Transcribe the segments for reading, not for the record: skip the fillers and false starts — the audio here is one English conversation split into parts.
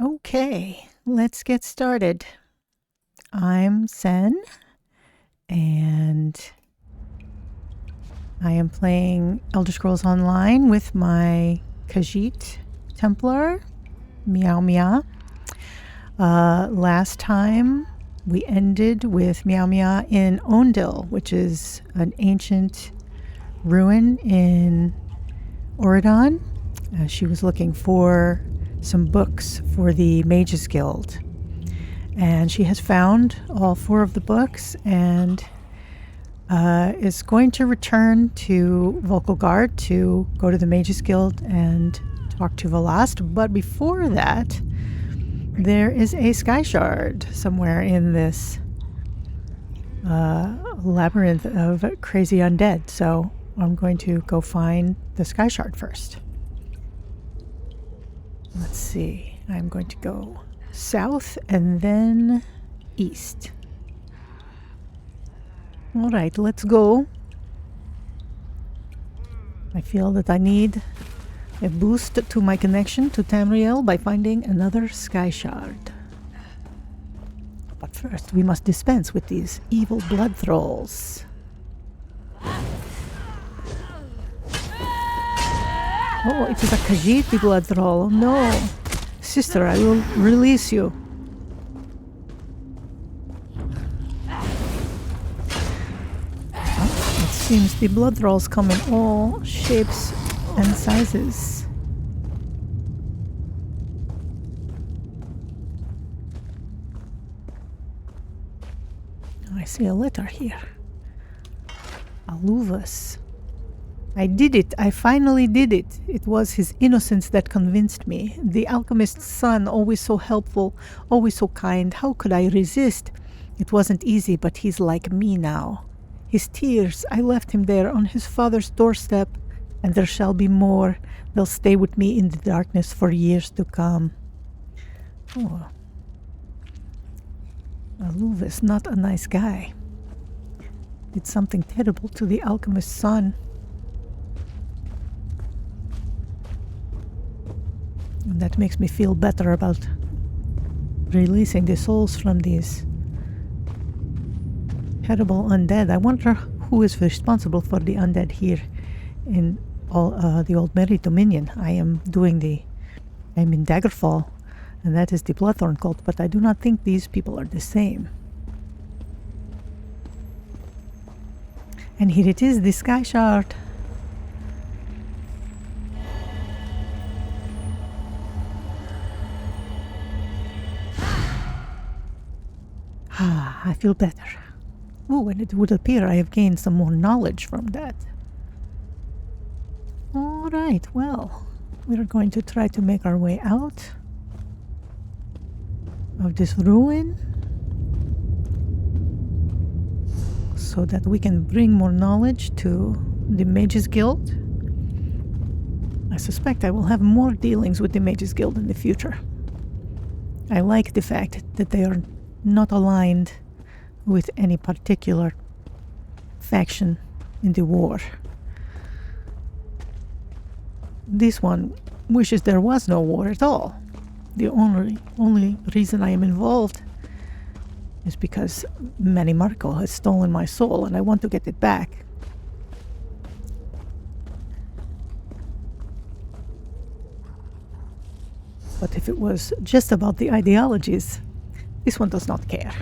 Okay, let's get started. I'm Sen, and I am playing Elder Scrolls Online with my Khajiit Templar, Miao Mya. Last time we ended with Miao Mya in Ondil, which is an ancient ruin in Oridon. She was looking for some books for the Mages Guild, and she has found all 4 of the books and is going to return to Volkogard to go to the Mages Guild and talk to Velast. But before that, there is a sky shard somewhere in this labyrinth of crazy undead, so I'm going to go find the sky shard first. Let's see, I'm going to go south and then east. All right, let's go. I feel that I need a boost to my connection to Tamriel by finding another sky shard. But first, we must dispense with these evil blood thralls. Oh, it is a Khajiit blood thrall. No. Sister, I will release you. It seems the blood thralls come in all shapes and sizes. I see a letter here. Aluvas. I did it. I finally did it. It was his innocence that convinced me. The alchemist's son, always so helpful, always so kind. How could I resist? It wasn't easy, but he's like me now. His tears, I left him there on his father's doorstep, and there shall be more. They'll stay with me in the darkness for years to come. Oh. Aluvis, not a nice guy. Did something terrible to the alchemist's son. And that makes me feel better about releasing the souls from these terrible undead. I wonder who is responsible for the undead here in the Old Merry Dominion. I'm in Daggerfall, and that is the Bloodthorn cult, but I do not think these people are the same. And here it is, the sky shard. I feel better. Oh, and it would appear I have gained some more knowledge from that. All right, well, we're going to try to make our way out of this ruin so that we can bring more knowledge to the Mages Guild. I suspect I will have more dealings with the Mages Guild in the future. I like the fact that they are not aligned with any particular faction in the war. This one wishes there was no war at all. The only reason I am involved is because Manny Marco has stolen my soul and I want to get it back. But if it was just about the ideologies, this one does not care.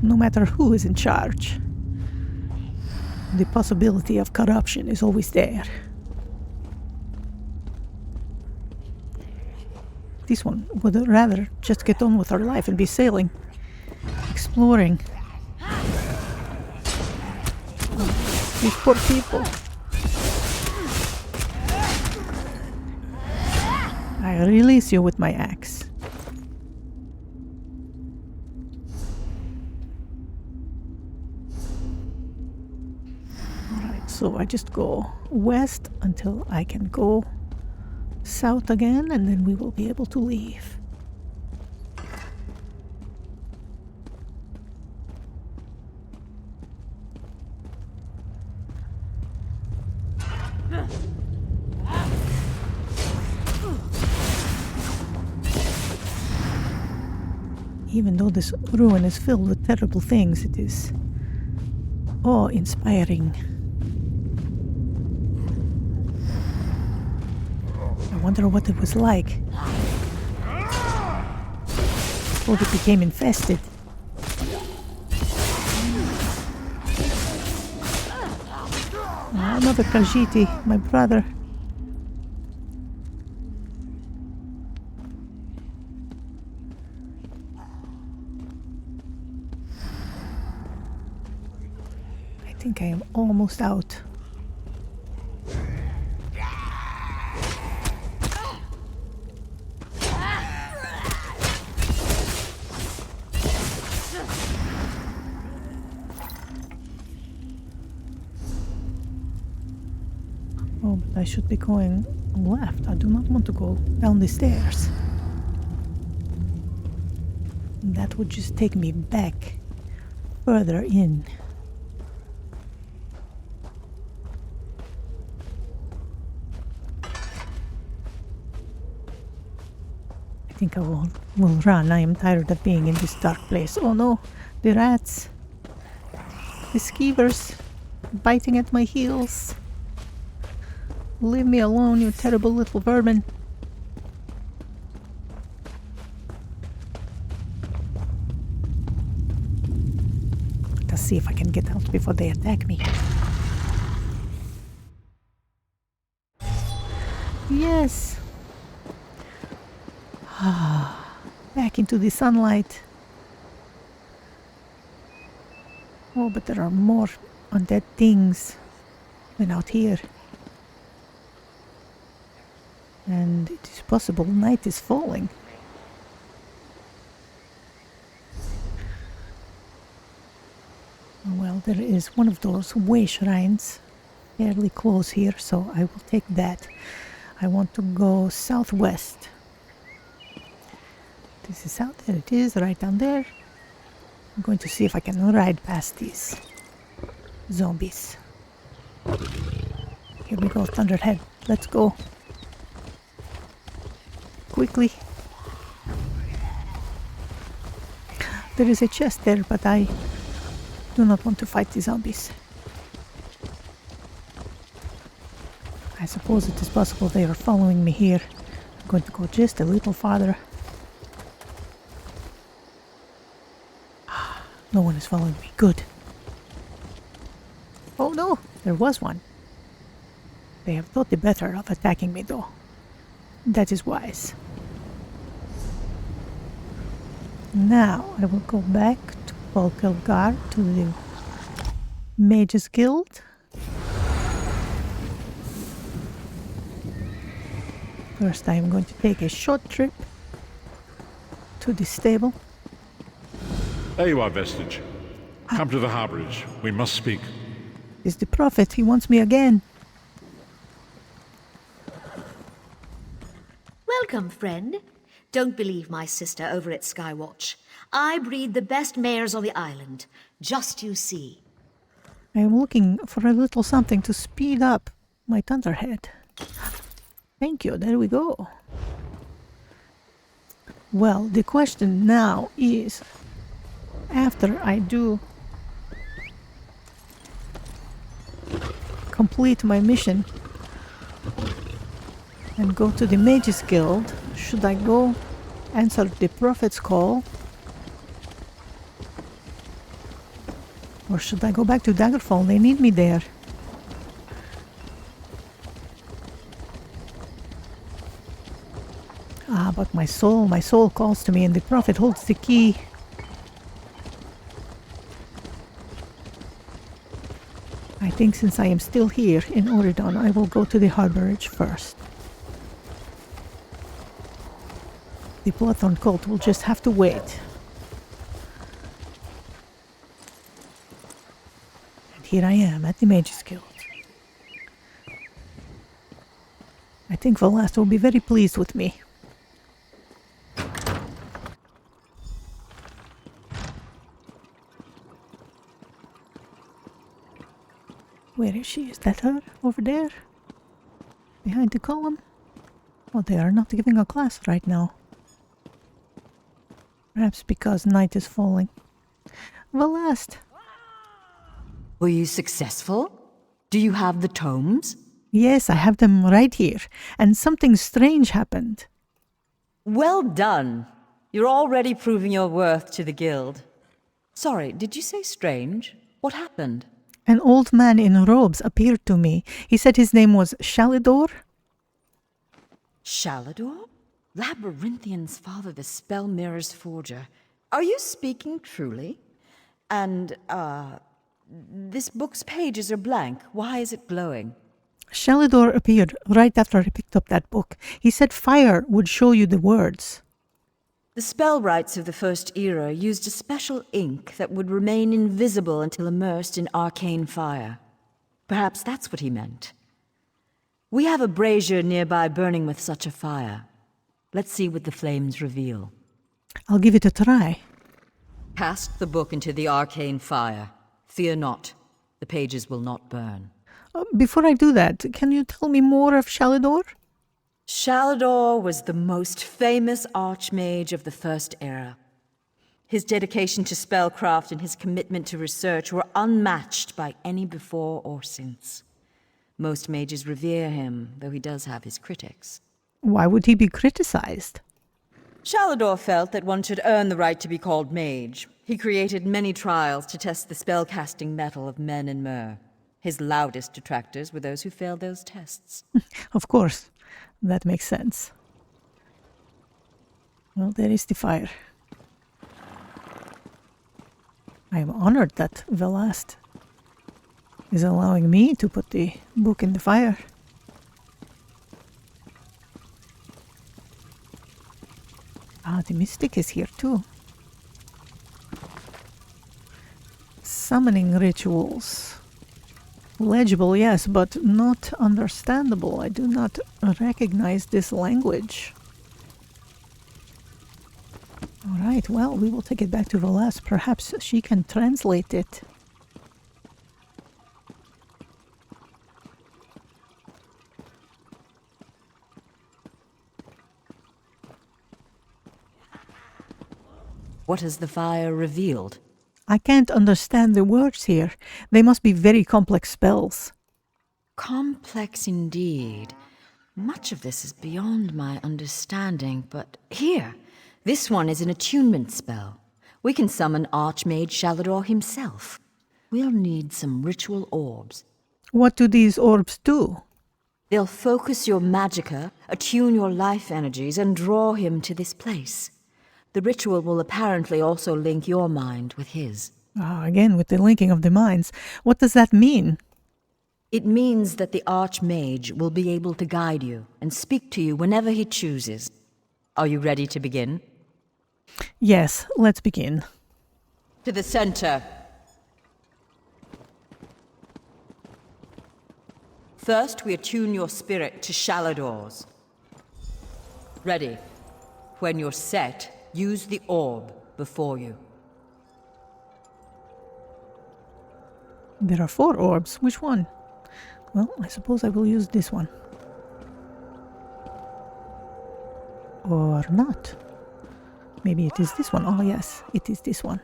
No matter who is in charge, the possibility of corruption is always there. This one would rather just get on with her life and be sailing, exploring. These poor people. I release you with my axe. Alright, so I just go west until I can go south again, and then we will be able to leave. Even though this ruin is filled with terrible things, it is awe-inspiring. I wonder what it was like before it became infested. Another Khajiit, my brother. I think I am almost out. Oh, but I should be going left. I do not want to go down the stairs. That would just take me back further in. I think I will run. I am tired of being in this dark place. Oh no, the rats. The skeevers biting at my heels. Leave me alone, you terrible little vermin. Let's see if I can get out before they attack me. Yes. Back into the sunlight. Oh, but there are more undead things than out here. And it is possible night is falling. Well, there is one of those way shrines fairly close here, so I will take that. I want to go southwest. This is south. There it is, right down there. I'm going to see if I can ride past these zombies. Here we go, Thunderhead. Let's go. Quickly. There is a chest there, but I do not want to fight the zombies. I suppose it is possible they are following me here. I'm going to go just a little farther. No one is following me. Good. Oh no, there was one. They have thought the better of attacking me though. That is wise. Now I will go back to Volkelgar, to the Mages Guild. First I am going to take a short trip to the stable. There you are, Vestige. Come to the harborage. We must speak. Is the prophet. He wants me again. Welcome, friend. Don't believe my sister over at Skywatch. I breed the best mares on the island. Just you see. I am looking for a little something to speed up my Thunderhead. Thank you, there we go. Well, the question now is, after I do complete my mission and go to the Mages Guild, should I go answer the Prophet's call? Or should I go back to Daggerfall? They need me there. Ah, but my soul calls to me and the Prophet holds the key. I think since I am still here in Oridon, I will go to the harborage first. The Bloodthorn cult will just have to wait. And here I am at the Mages Guild. I think Volast will be very pleased with me. Where is she? Is that her? Over there? Behind the column? Oh, they are not giving a class right now. Perhaps because night is falling. Velast. Were you successful? Do you have the tomes? Yes, I have them right here. And something strange happened. Well done. You're already proving your worth to the guild. Sorry, did you say strange? What happened? An old man in robes appeared to me. He said his name was Shalidor. Shalidor? Labyrinthian's father, the spell mirror's forger. Are you speaking truly? And, this book's pages are blank. Why is it glowing? Shalidor appeared right after I picked up that book. He said fire would show you the words. The spellwrights of the First Era used a special ink that would remain invisible until immersed in arcane fire. Perhaps that's what he meant. We have a brazier nearby burning with such a fire. Let's see what the flames reveal. I'll give it a try. Cast the book into the arcane fire. Fear not. The pages will not burn. Before I do that, can you tell me more of Shalidor? Shalidor was the most famous archmage of the First Era. His dedication to spellcraft and his commitment to research were unmatched by any before or since. Most mages revere him, though he does have his critics. Why would he be criticized? Shalidor felt that one should earn the right to be called mage. He created many trials to test the spellcasting mettle of men and mer. His loudest detractors were those who failed those tests. Of course. That makes sense. Well, there is the fire. I am honored that Velast is allowing me to put the book in the fire. Ah, the mystic is here too. Summoning rituals. Legible, yes, but not understandable. I do not recognize this language. All right, well, we will take it back to Velast. Perhaps she can translate it. What has the fire revealed? I can't understand the words here. They must be very complex spells. Complex indeed. Much of this is beyond my understanding, but here, this one is an attunement spell. We can summon Archmage Shalidor himself. We'll need some ritual orbs. What do these orbs do? They'll focus your magicka, attune your life energies, and draw him to this place. The ritual will apparently also link your mind with his. Again, with the linking of the minds. What does that mean? It means that the Archmage will be able to guide you and speak to you whenever he chooses. Are you ready to begin? Yes, let's begin. To the center. First, we attune your spirit to Shalidor's. Ready. When you're set, use the orb before you. There are 4 orbs. Which one? Well, I suppose I will use this one. Or not. Maybe it is this one. Oh yes, it is this one.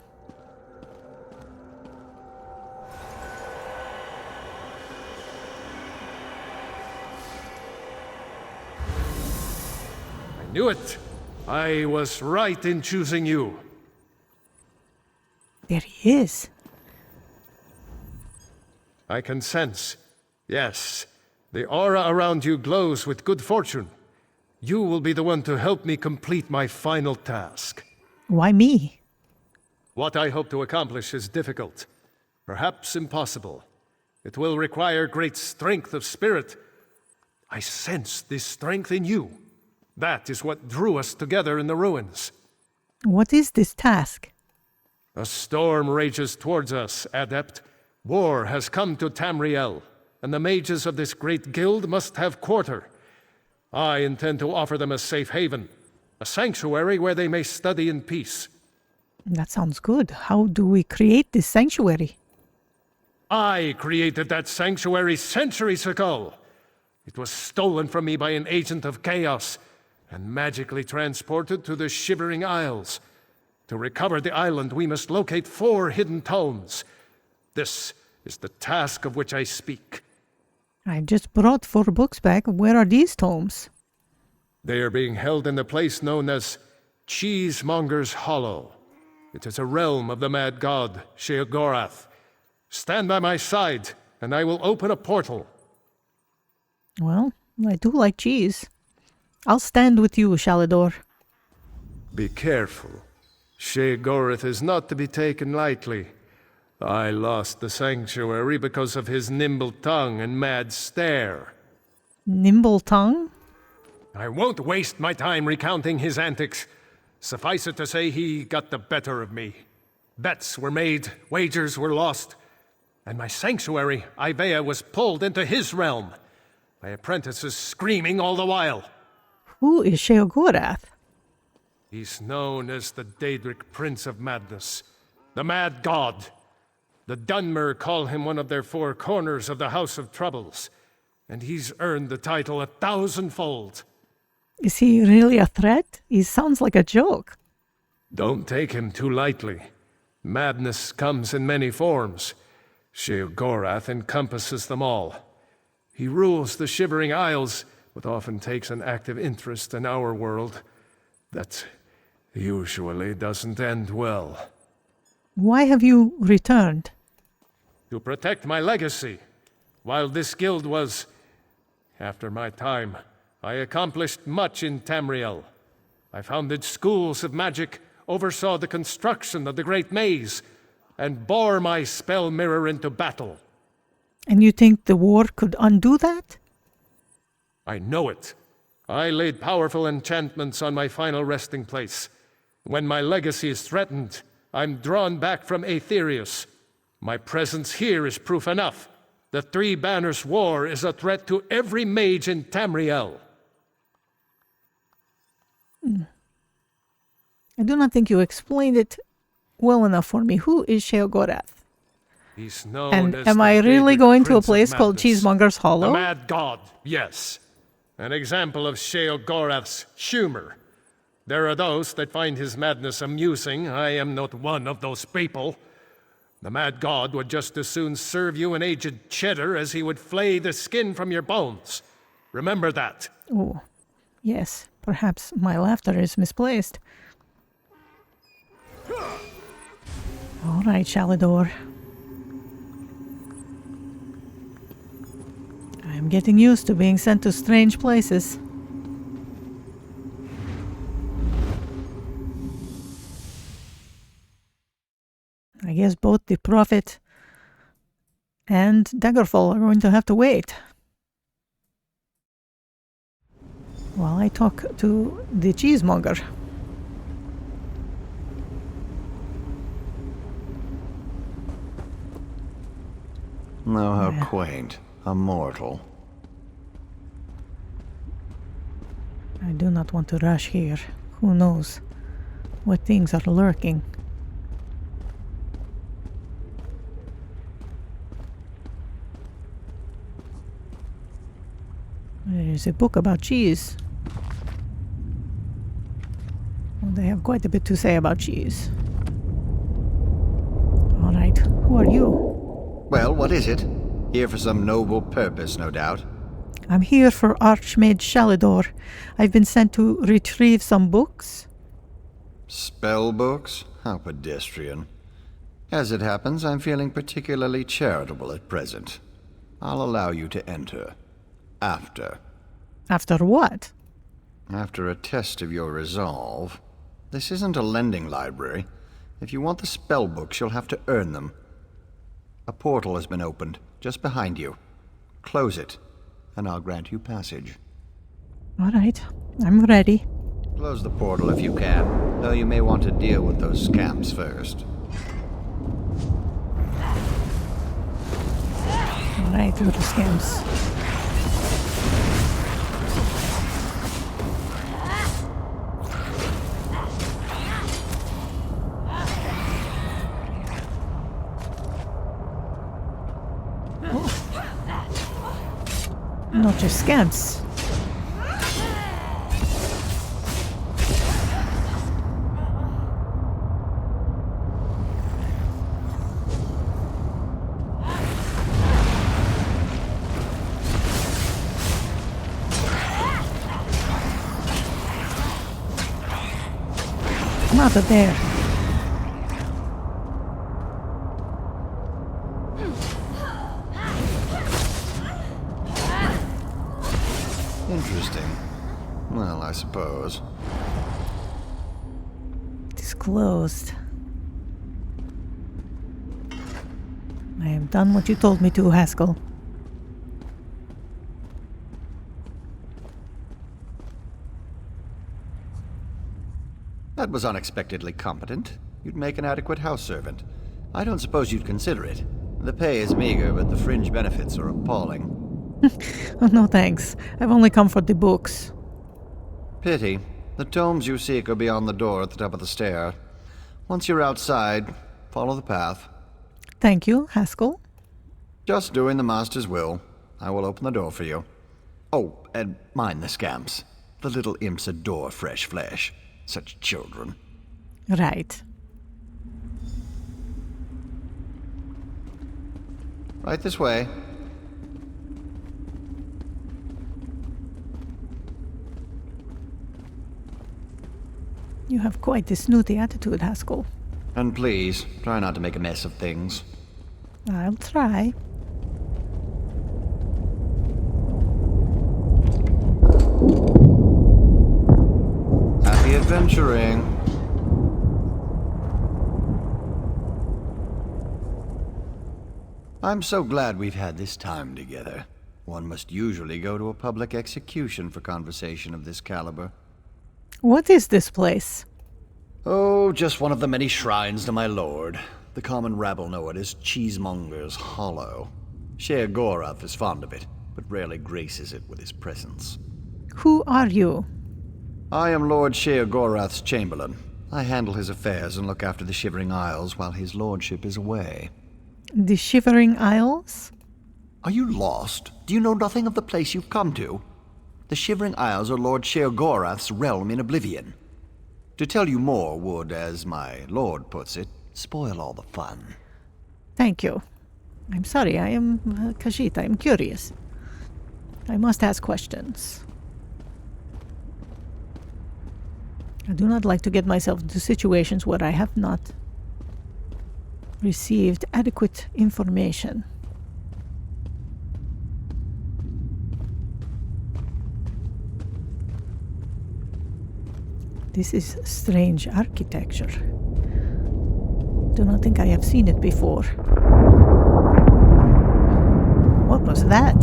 I knew it! I was right in choosing you. There he is. I can sense. Yes, the aura around you glows with good fortune. You will be the one to help me complete my final task. Why me? What I hope to accomplish is difficult, perhaps impossible. It will require great strength of spirit. I sense this strength in you. That is what drew us together in the ruins. What is this task? A storm rages towards us, Adept. War has come to Tamriel, and the mages of this great guild must have quarter. I intend to offer them a safe haven, a sanctuary where they may study in peace. That sounds good. How do we create this sanctuary? I created that sanctuary centuries ago. It was stolen from me by an agent of chaos and magically transported to the Shivering Isles. To recover the island, we must locate 4 hidden tomes. This is the task of which I speak. I just brought 4 books back. Where are these tomes? They are being held in the place known as Cheesemonger's Hollow. It is a realm of the mad god, Sheogorath. Stand by my side, and I will open a portal. Well, I do like cheese. I'll stand with you, Shalador. Be careful. Sheogorath is not to be taken lightly. I lost the sanctuary because of his nimble tongue and mad stare. Nimble tongue? I won't waste my time recounting his antics. Suffice it to say, he got the better of me. Bets were made, wagers were lost, and my sanctuary, Ivea, was pulled into his realm. My apprentices screaming all the while. Who is Sheogorath? He's known as the Daedric Prince of Madness, the Mad God. The Dunmer call him one of their 4 corners of the House of Troubles, and he's earned the title 1,000-fold. Is he really a threat? He sounds like a joke. Don't take him too lightly. Madness comes in many forms. Sheogorath encompasses them all. He rules the Shivering Isles, but often takes an active interest in our world. That usually doesn't end well. Why have you returned? To protect my legacy. While this guild was, after my time, I accomplished much in Tamriel. I founded schools of magic, oversaw the construction of the Great Maze, and bore my spell mirror into battle. And you think the war could undo that? I know it. I laid powerful enchantments on my final resting place. When my legacy is threatened, I'm drawn back from Aetherius. My presence here is proof enough. The 3 Banners War is a threat to every mage in Tamriel. I do not think you explained it well enough for me. Who is Sheogorath? He's known And as am the I really Daedric going to a Prince of place called Madness. Cheesemonger's Hollow? The Mad God, yes. An example of Sheogorath's humor. There are those that find his madness amusing. I am not one of those people. The Mad God would just as soon serve you an aged cheddar as he would flay the skin from your bones. Remember that. Oh, yes. Perhaps my laughter is misplaced. All right, Shalador. I'm getting used to being sent to strange places. I guess both the Prophet and Daggerfall are going to have to wait while I talk to the cheesemonger. Oh, how quaint. A mortal. I do not want to rush here. Who knows what things are lurking. There's a book about cheese. Well, they have quite a bit to say about cheese. All right, who are you? Well, what is it? Here for some noble purpose, no doubt. I'm here for Archmage Shalador. I've been sent to retrieve some books. Spell books? How pedestrian. As it happens, I'm feeling particularly charitable at present. I'll allow you to enter. After. After what? After a test of your resolve. This isn't a lending library. If you want the spell books, you'll have to earn them. A portal has been opened, just behind you. Close it, and I'll grant you passage. All right, I'm ready. Close the portal if you can, though you may want to deal with those scamps first. All right, little scamps. Not just scamps. out of there. Interesting. Well, I suppose. It's closed. I have done what you told me to, Haskell. That was unexpectedly competent. You'd make an adequate house servant. I don't suppose you'd consider it. The pay is meager, but the fringe benefits are appalling. Oh, no thanks. I've only come for the books. Pity. The tomes you seek are beyond the door at the top of the stair. Once you're outside, follow the path. Thank you, Haskell. Just doing the Master's will. I will open the door for you. Oh, and mind the scamps. The little imps adore fresh flesh. Such children. Right. Right this way. You have quite a snooty attitude, Haskell. And please, try not to make a mess of things. I'll try. Happy adventuring. I'm so glad we've had this time together. One must usually go to a public execution for conversation of this caliber. What is this place? Oh, just one of the many shrines to my lord. The common rabble know it as Cheesemonger's Hollow. Sheogorath is fond of it, but rarely graces it with his presence. Who are you? I am Lord Sheogorath's chamberlain. I handle his affairs and look after the Shivering Isles while his lordship is away. The Shivering Isles? Are you lost? Do you know nothing of the place you've come to? The Shivering Isles are Lord Sheogorath's realm in oblivion. To tell you more would, as my lord puts it, spoil all the fun. Thank you. I'm sorry, I am Khajiit. I am curious. I must ask questions. I do not like to get myself into situations where I have not received adequate information. This is strange architecture. Do not think I have seen it before. What was that?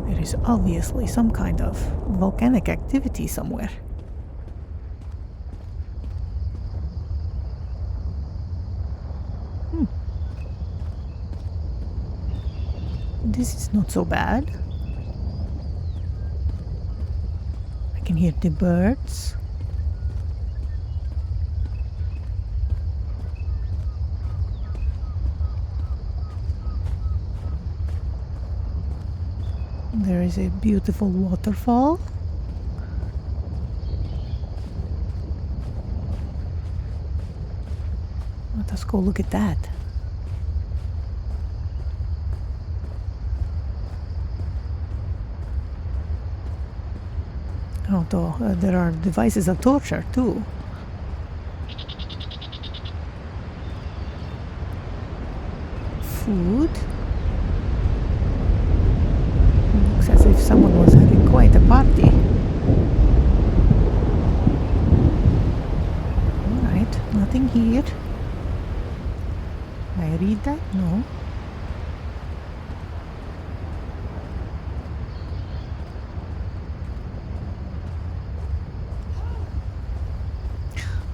There is obviously some kind of volcanic activity somewhere. This is not so bad. I can hear the birds. There is a beautiful waterfall. Let us go look at that. Although there are devices of torture too. Food. Looks as if someone was having quite a party. Alright, nothing here. I read that? No.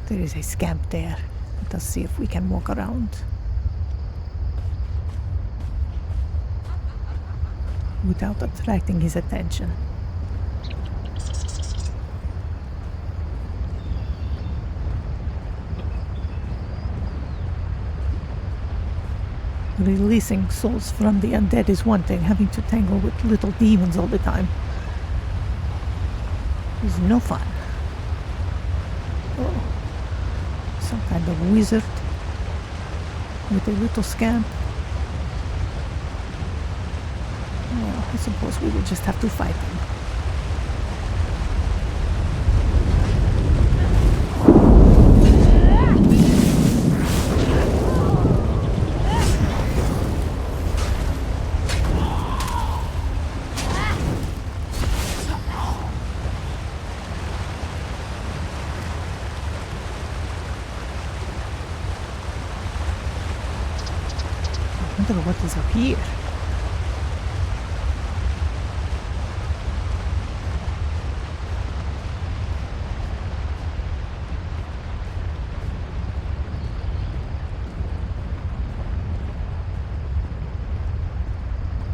There is a scamp there. Let us see if we can walk around without attracting his attention. Releasing souls from the undead is one thing. Having to tangle with little demons all the time is no fun. Oh. Some kind of wizard with a little scamp. Well, I suppose we will just have to fight him. wonder what is up here.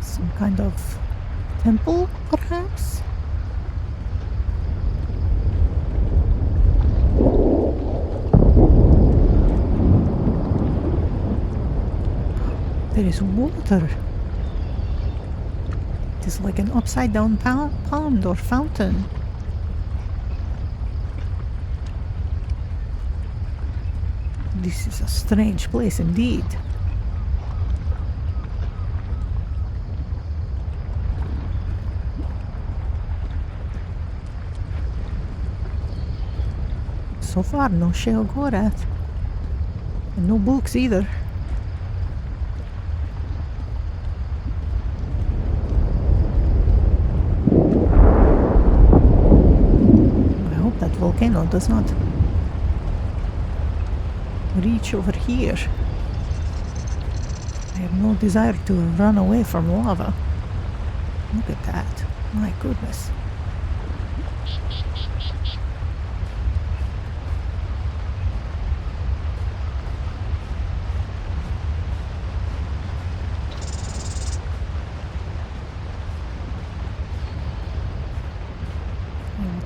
Some kind of temple, perhaps? There is water. It is like an upside down pond or fountain. This is a strange place indeed. So far, no Sheogorath. And no books either. I hope that volcano does not reach over here. I have no desire to run away from lava. Look at that. My goodness.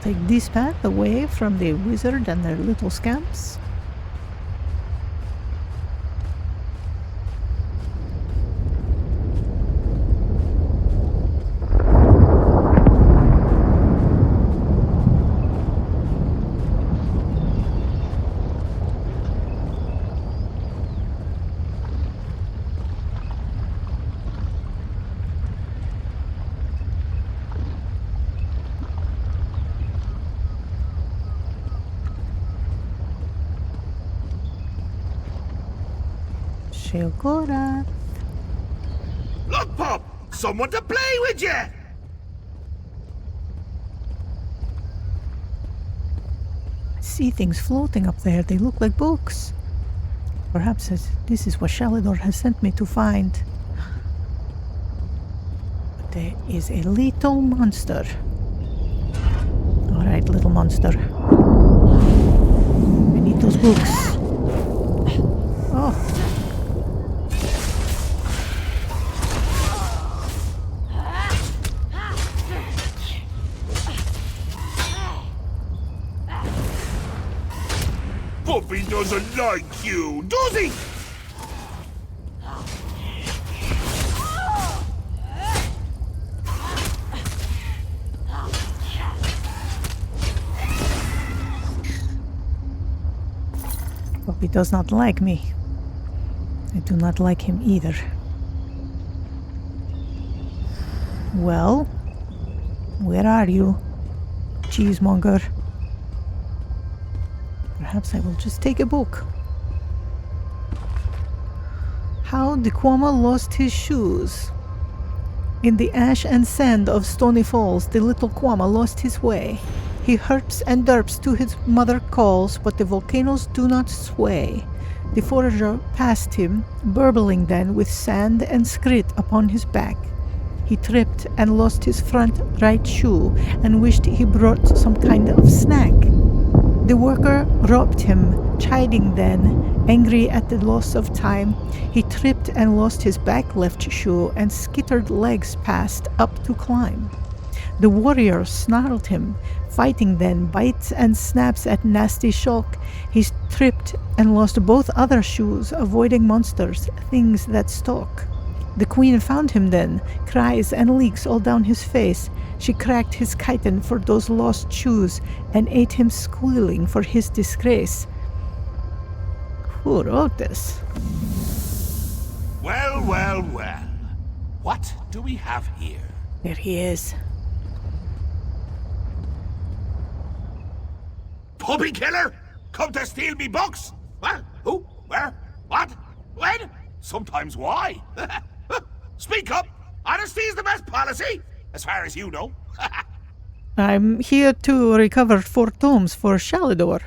Take this path away from the wizard and their little scamps. Sheogorath. Look, Pop! Someone to play with you! I see things floating up there. They look like books. Perhaps this is what Shalidor has sent me to find. But there is a little monster. Alright, little monster. I need those books. Oh. Puppy doesn't like you, does he? Puppy does not like me. I do not like him either. Well, where are you, cheesemonger? Perhaps I will just take a book. How the Kwama lost his shoes. In the ash and sand of Stony Falls, the little Kwama lost his way. He herps and derps to his mother calls, but the volcanoes do not sway. The forager passed him, burbling then with sand and skrit upon his back. He tripped and lost his front right shoe, and wished he brought some kind of snack. The worker robbed him, chiding then, angry at the loss of time. He tripped and lost his back left shoe, and skittered legs passed up to climb. The warrior snarled him, fighting then, bites and snaps at nasty shock. He tripped and lost both other shoes, avoiding monsters, things that stalk. The queen found him then, cries and leaks all down his face. She cracked his chitin for those lost shoes, and ate him squealing for his disgrace. Who wrote this? Well, well, well. What do we have here? There he is. Puppy killer? Come to steal me books? What? Who? Where? What? When? Sometimes why? Speak up! Honesty is the best policy, as far as you know. I'm here to recover 4 tomes for Shalidor.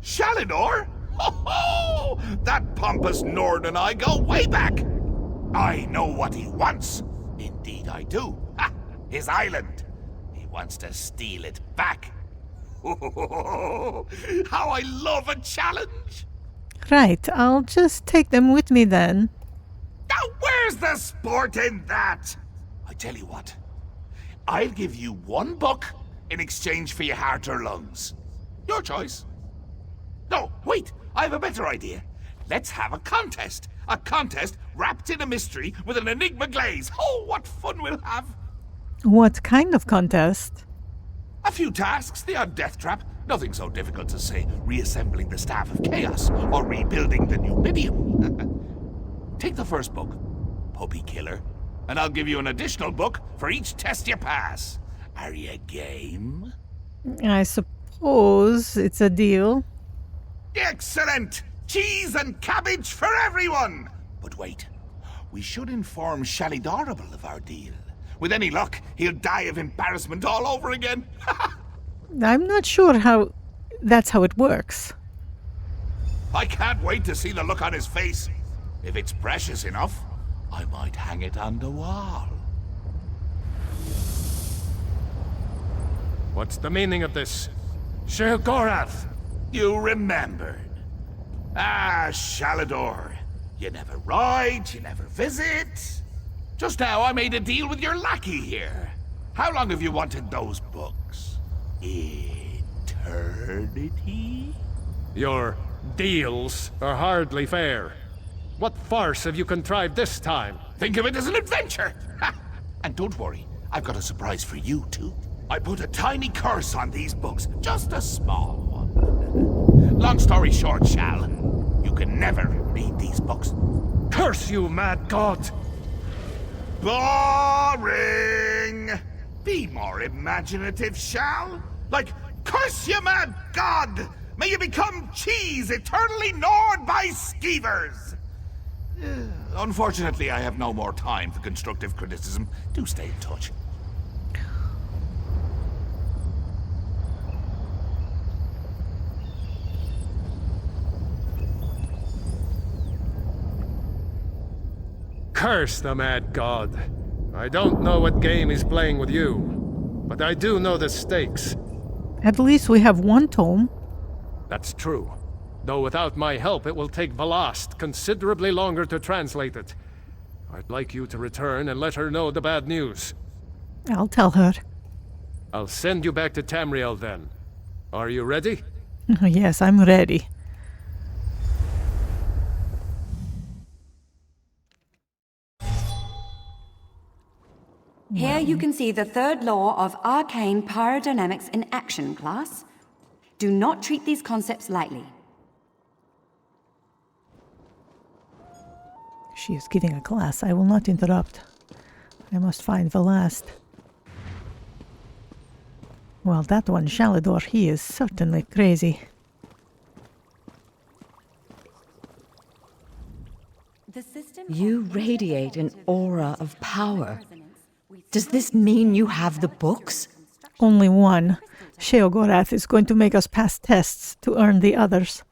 Shalidor? Ho ho! That pompous Nord and I go way back. I know what he wants. Indeed I do. Ha! His island. He wants to steal it back. How I love a challenge! Right, I'll just take them with me then. Now, where's the sport in that? I tell you what, I'll give you one book in exchange for your heart or lungs. Your choice. No, wait, I have a better idea. Let's have a contest. A contest wrapped in a mystery with an enigma glaze. Oh, what fun we'll have! What kind of contest? A few tasks, the odd death trap. Nothing so difficult to say reassembling the Staff of Chaos or rebuilding the Numidium. Take the first book, Puppy Killer, and I'll give you an additional book for each test you pass. Are you game? I suppose it's a deal. Excellent! Cheese and cabbage for everyone! But wait, we should inform Shalidorable of our deal. With any luck, he'll die of embarrassment all over again. I'm not sure that's how it works. I can't wait to see the look on his face. If it's precious enough, I might hang it on the wall. What's the meaning of this? Sheogorath! You remembered. Ah, Shalador. You never write, you never visit. Just now I made a deal with your lackey here. How long have you wanted those books? Eternity? Your deals are hardly fair. What farce have you contrived this time? Think of it as an adventure! Ha! And don't worry, I've got a surprise for you, too. I put a tiny curse on these books, just a small one. Long story short, Shal, you can never read these books. Curse you, mad god! Boring! Be more imaginative, Shal. Like, curse you, mad god! May you become cheese eternally gnawed by skeevers! Unfortunately, I have no more time for constructive criticism. Do stay in touch. Curse the mad god. I don't know what game he's playing with you, but I do know the stakes. At least we have one tome. That's true. Though without my help, it will take Velast considerably longer to translate it. I'd like you to return and let her know the bad news. I'll tell her. I'll send you back to Tamriel then. Are you ready? Yes, I'm ready. Here you can see the third law of arcane pyrodynamics in action, class. Do not treat these concepts lightly. She is giving a class. I will not interrupt. I must find the last. Well, that one, Shalador, he is certainly crazy. You radiate an aura of power. Does this mean you have the books? Only one. Sheogorath is going to make us pass tests to earn the others.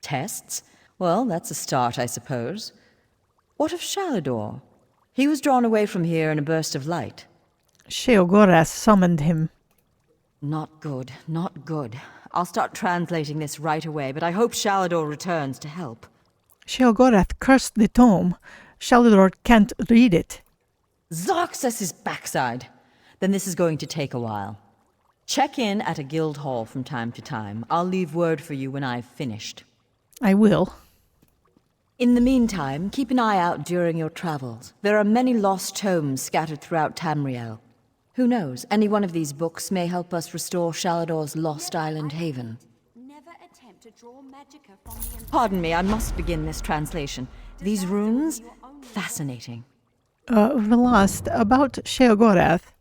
Tests? Well, that's a start, I suppose. What of Shalador? He was drawn away from here in a burst of light. Sheogorath summoned him. Not good, not good. I'll start translating this right away, but I hope Shalador returns to help. Sheogorath cursed the tome. Shalador can't read it. Zarxus' backside! Then this is going to take a while. Check in at a guild hall from time to time. I'll leave word for you when I've finished. I will. In the meantime, keep an eye out during your travels. There are many lost tomes scattered throughout Tamriel. Who knows, any one of these books may help us restore Shalador's lost island haven. Never attempt to draw magicka from the... Pardon me, I must begin this translation. These runes? Fascinating. Velast, about Sheogorath.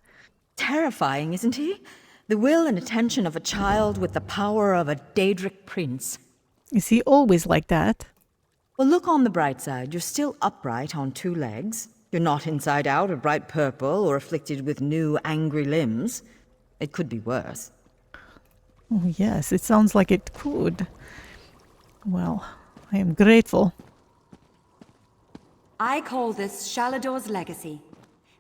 Terrifying, isn't he? The will and attention of a child with the power of a Daedric Prince. Is he always like that? Well, look on the bright side. You're still upright on two legs. You're not inside out or bright purple or afflicted with new angry limbs. It could be worse. Oh, yes, it sounds like it could. Well, I am grateful. I call this Shalador's legacy.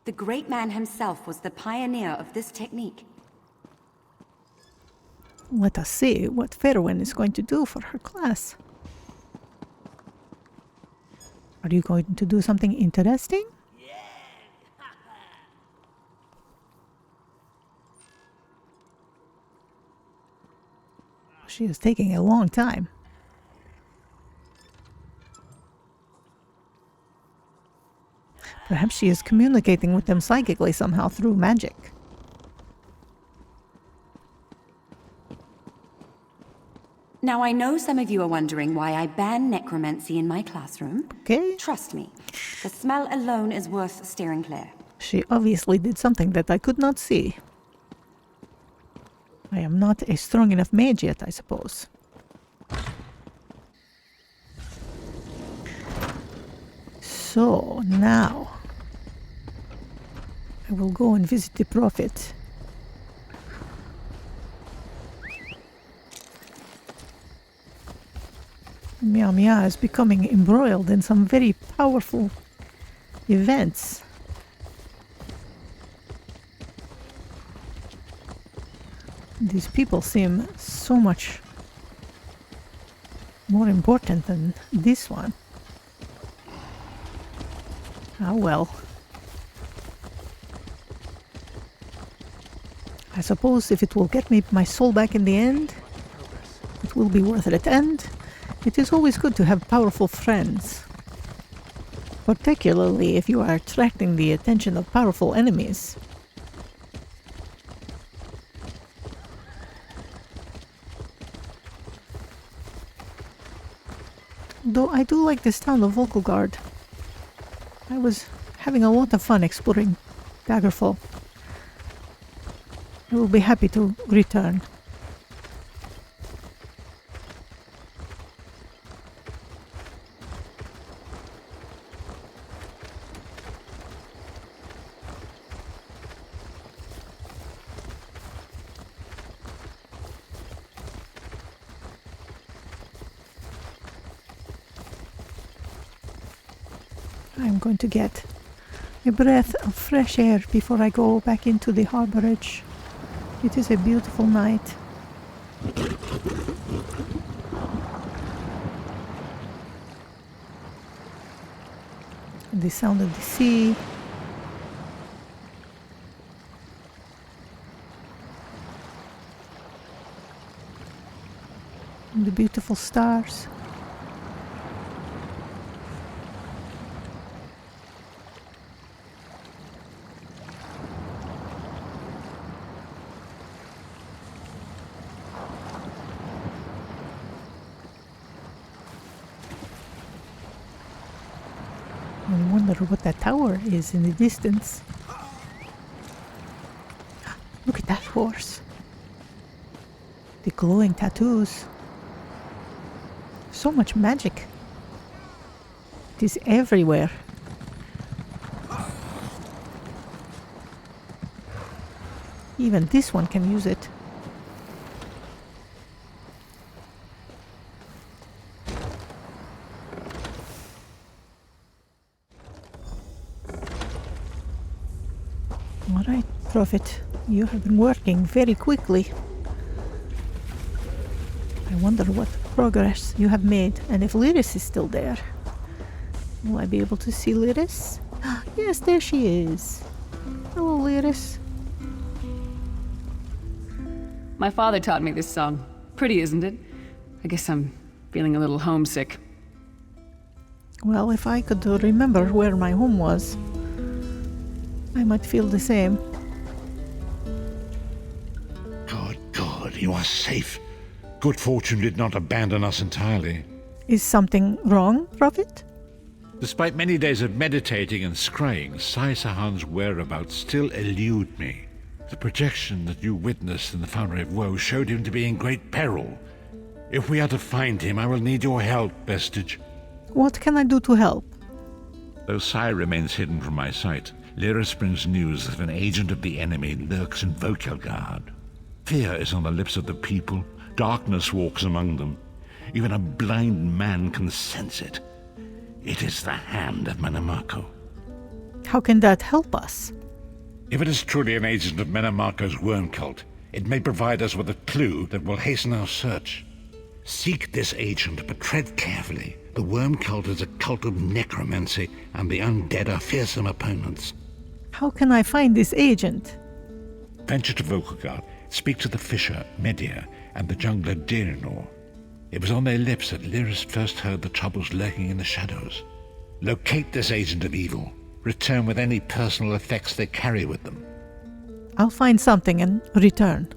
The great man himself was the pioneer of this technique. Let us see what Fairwind is going to do for her class. Are you going to do something interesting? She is taking a long time. Perhaps she is communicating with them psychically somehow through magic. Now, I know some of you are wondering why I ban necromancy in my classroom. Okay. Trust me, the smell alone is worth steering clear. She obviously did something that I could not see. I am not a strong enough mage yet, I suppose. So, now I will go and visit the prophet. Miao Mya is becoming embroiled in some very powerful events. These people seem so much more important than this one. Ah, well. I suppose if it will get me my soul back in the end, it will be worth it. And it is always good to have powerful friends. Particularly if you are attracting the attention of powerful enemies. Though I do like this town of Volkogard. I was having a lot of fun exploring Daggerfall. I will be happy to return. I'm going to get a breath of fresh air before I go back into the harborage. It is a beautiful night. The sound of the sea. And the beautiful stars. I wonder what that tower is in the distance. Look at that horse. The glowing tattoos. So much magic. It is everywhere. Even this one can use it. All right, Prophet, you have been working very quickly. I wonder what progress you have made, and if Lyris is still there. Will I be able to see Lyris? Yes, there she is. Hello, Lyris. My father taught me this song. Pretty, isn't it? I guess I'm feeling a little homesick. Well, if I could remember where my home was, I might feel the same. Good, you are safe. Good fortune did not abandon us entirely. Is something wrong, Prophet? Despite many days of meditating and scrying, Sai Sahan's whereabouts still elude me. The projection that you witnessed in the Foundry of Woe showed him to be in great peril. If we are to find him, I will need your help, Vestige. What can I do to help? Though Sai remains hidden from my sight, Lyris brings news that an agent of the enemy lurks in Volkogard. Fear is on the lips of the people. Darkness walks among them. Even a blind man can sense it. It is the hand of Menamarco. How can that help us? If it is truly an agent of Menamarco's worm cult, it may provide us with a clue that will hasten our search. Seek this agent, but tread carefully. The worm cult is a cult of necromancy, and the undead are fearsome opponents. How can I find this agent? Venture to Volkagard, speak to the fisher, Medir, and the jungler Dirinor. It was on their lips that Lyris first heard the troubles lurking in the shadows. Locate this agent of evil. Return with any personal effects they carry with them. I'll find something and return.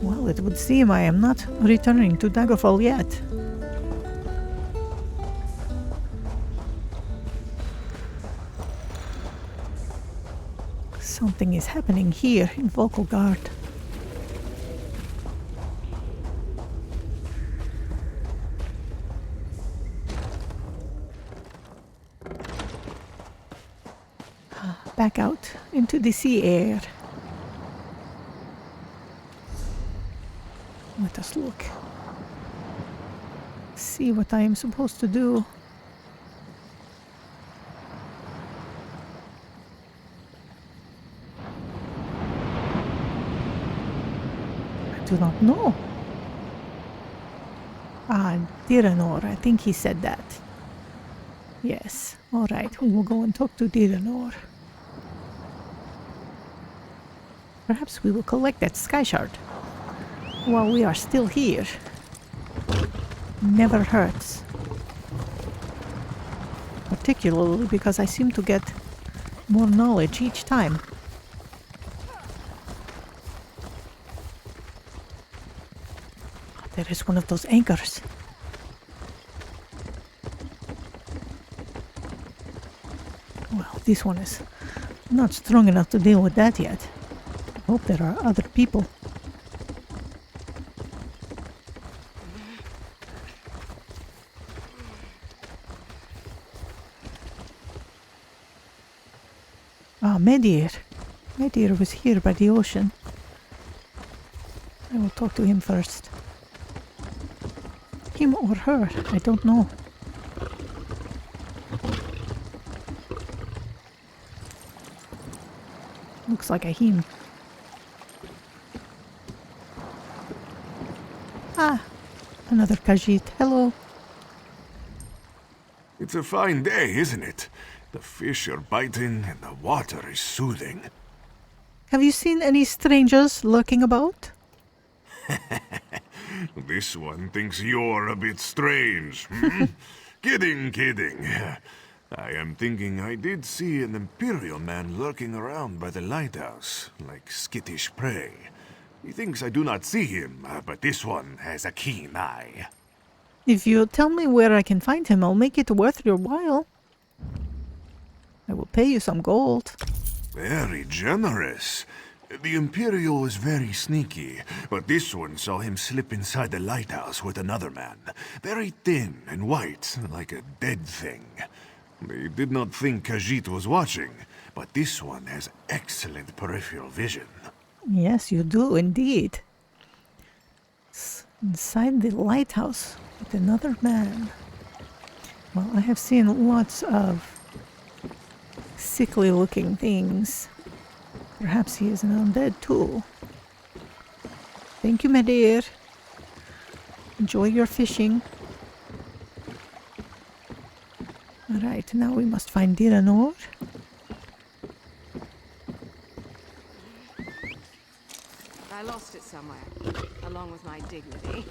Well, it would seem I am not returning to Daggerfall yet. Something is happening here in Volkagard. Back out into the sea air. Let us look. See what I am supposed to do. I do not know. Dirinor, I think he said that. Yes, alright, we will go and talk to Dirinor. Perhaps we will collect that sky shard while we are still here. Never hurts. Particularly because I seem to get more knowledge each time. There is one of those anchors. Well, this one is not strong enough to deal with that yet. I hope there are other people. Medir. Medir was here by the ocean. I will talk to him first. Him or her, I don't know. Looks like a him. Another Khajiit. Hello. It's a fine day, isn't it? The fish are biting and the water is soothing. Have you seen any strangers lurking about? This one thinks you're a bit strange. Hmm? Kidding. I am thinking I did see an Imperial man lurking around by the lighthouse, like skittish prey. He thinks I do not see him, but this one has a keen eye. If you tell me where I can find him, I'll make it worth your while. I will pay you some gold. Very generous. The Imperial was very sneaky, but this one saw him slip inside the lighthouse with another man. Very thin and white, like a dead thing. They did not think Khajiit was watching, but this one has excellent peripheral vision. Yes, you do, indeed. Inside the lighthouse with another man. Well, I have seen lots of sickly-looking things. Perhaps he is an undead too. Thank you, Medir. Enjoy your fishing. Alright, now we must find Dirinor. I lost it somewhere, along with my dignity.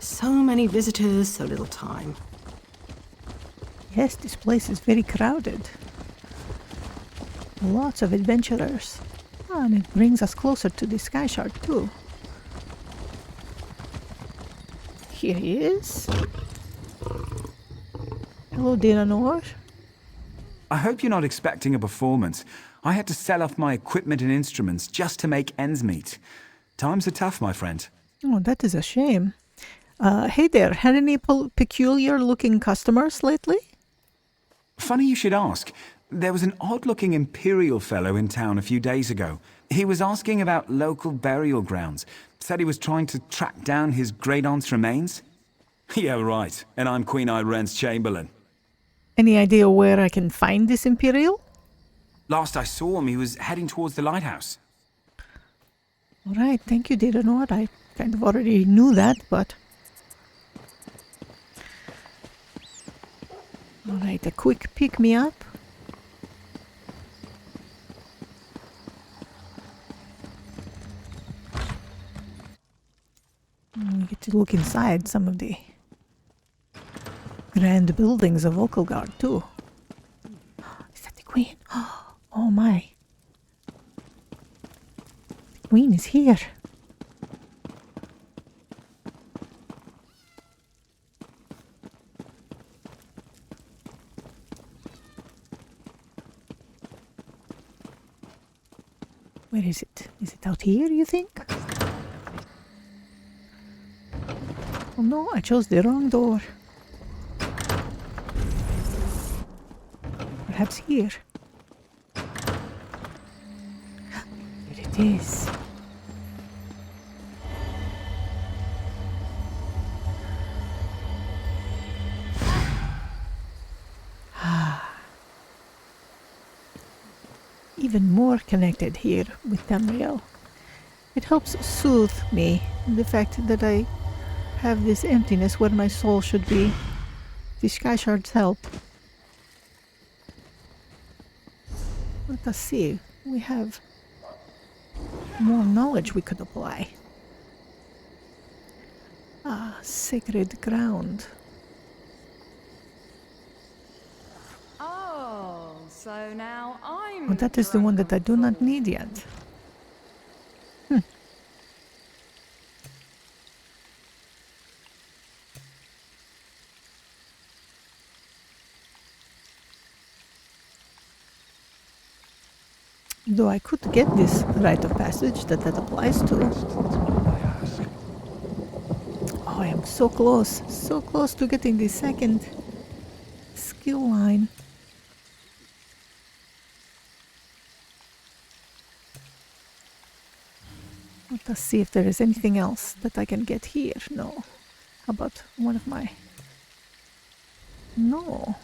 So many visitors, so little time. Yes, this place is very crowded. Lots of adventurers. And it brings us closer to the Sky Shard too. Here he is. Hello, Dirinor. I hope you're not expecting a performance. I had to sell off my equipment and instruments just to make ends meet. Times are tough, my friend. Oh, that is a shame. Hey there, had any peculiar-looking customers lately? Funny you should ask. There was an odd-looking Imperial fellow in town a few days ago. He was asking about local burial grounds. Said he was trying to track down his great-aunt's remains. Yeah, right. And I'm Queen Irene's Chamberlain. Any idea where I can find this Imperial? Last I saw him, he was heading towards the lighthouse. All right, thank you, Daedric. I kind of already knew that, but... All right, a quick pick-me-up. We get to look inside some of the grand buildings of Oaklegard, too. Is that the Queen? Oh my. The Queen is here. Where is it? Is it out here, you think? Oh no, I chose the wrong door. Perhaps here. There it is. Even more connected here with Tamriel. It helps soothe me, the fact that I have this emptiness where my soul should be. The Sky Shards help. Let us see. We have more knowledge we could apply. Ah, sacred ground. Oh, so now I'm... Oh, that is the one that I do not need yet. Though I could get this rite of passage that applies to. Oh, I am so close to getting the second skill line. Let us see if there is anything else that I can get here. No. How about one of my... No.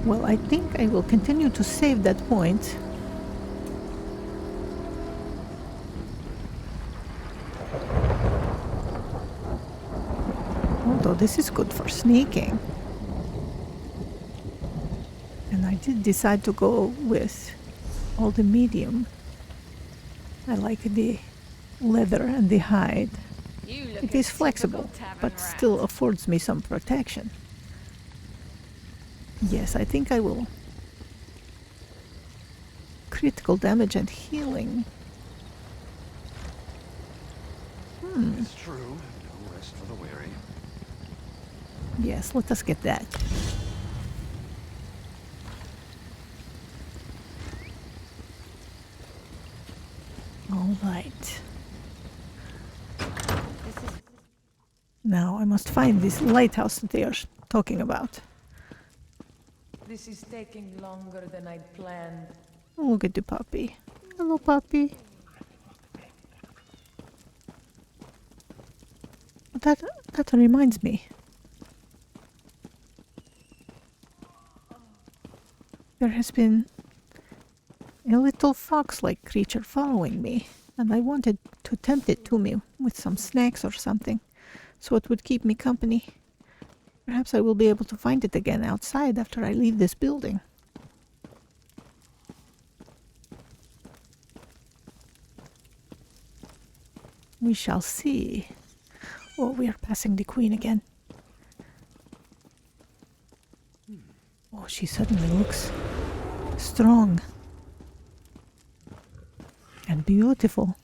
Well, I think I will continue to save that point. Although this is good for sneaking. And I did decide to go with all the medium. I like the leather and the hide. It is flexible, but still affords me some protection. Yes, I think I will. Critical damage and healing. It's true. No rest for the weary. Yes, let us get that. All right. Now I must find this lighthouse that they are talking about. This is taking longer than I'd planned. Look at the puppy. Hello, puppy. That reminds me. There has been a little fox-like creature following me, and I wanted to tempt it to me with some snacks or something, so it would keep me company. Perhaps I will be able to find it again outside after I leave this building. We shall see. Oh, we are passing the Queen again. Oh, she suddenly looks strong and beautiful.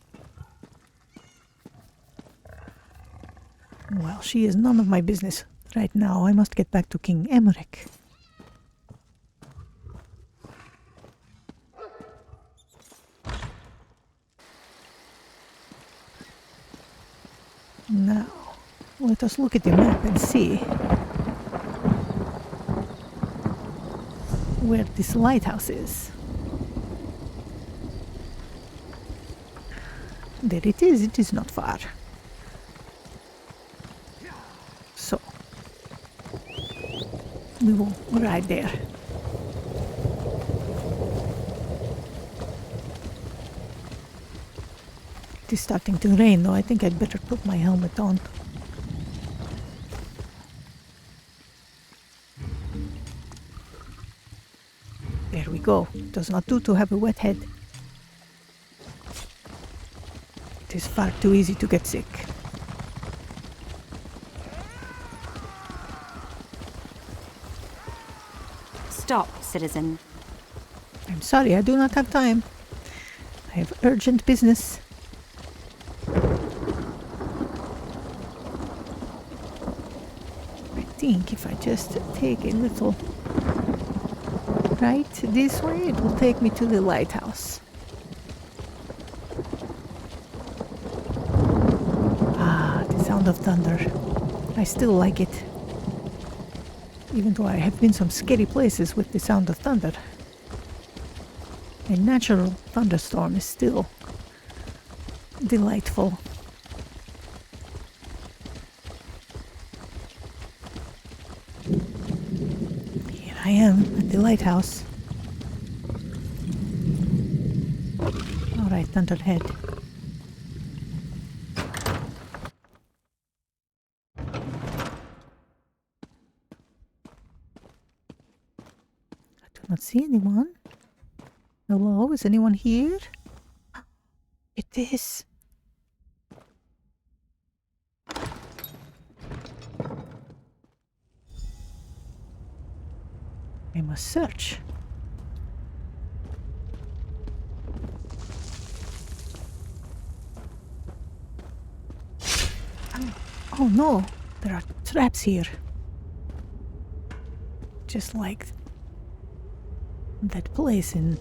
Well, she is none of my business right now. I must get back to King Emmerich. Now, Let us look at the map and see where this lighthouse is. There it is not far. So, we will ride there. It is starting to rain though, I think I'd better put my helmet on. There we go. It does not do to have a wet head. It is far too easy to get sick. Stop, citizen. I'm sorry, I do not have time. I have urgent business. I think if I just take a little right this way, it will take me to the lighthouse. Ah, the sound of thunder. I still like it. Even though I have been some scary places with the sound of thunder. A natural thunderstorm is still delightful. Here I am at the lighthouse. All right, Thunderhead. I do not see anyone. Hello, is anyone here? It is. I must search. Oh no, there are traps here. Just like that place in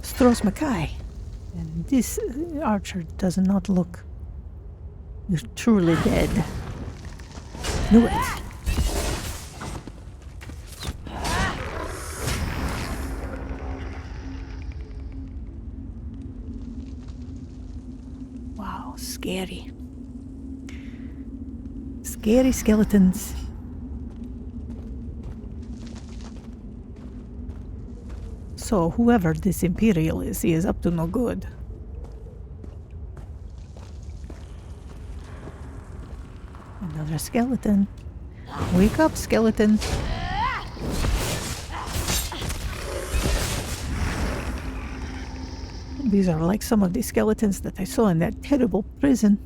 Stros Mackay. And this archer does not look truly dead. Knew it. Wow, scary. Scary skeletons. So whoever this Imperial is, he is up to no good. Another skeleton. Wake up, skeleton. These are like some of the skeletons that I saw in that terrible prison.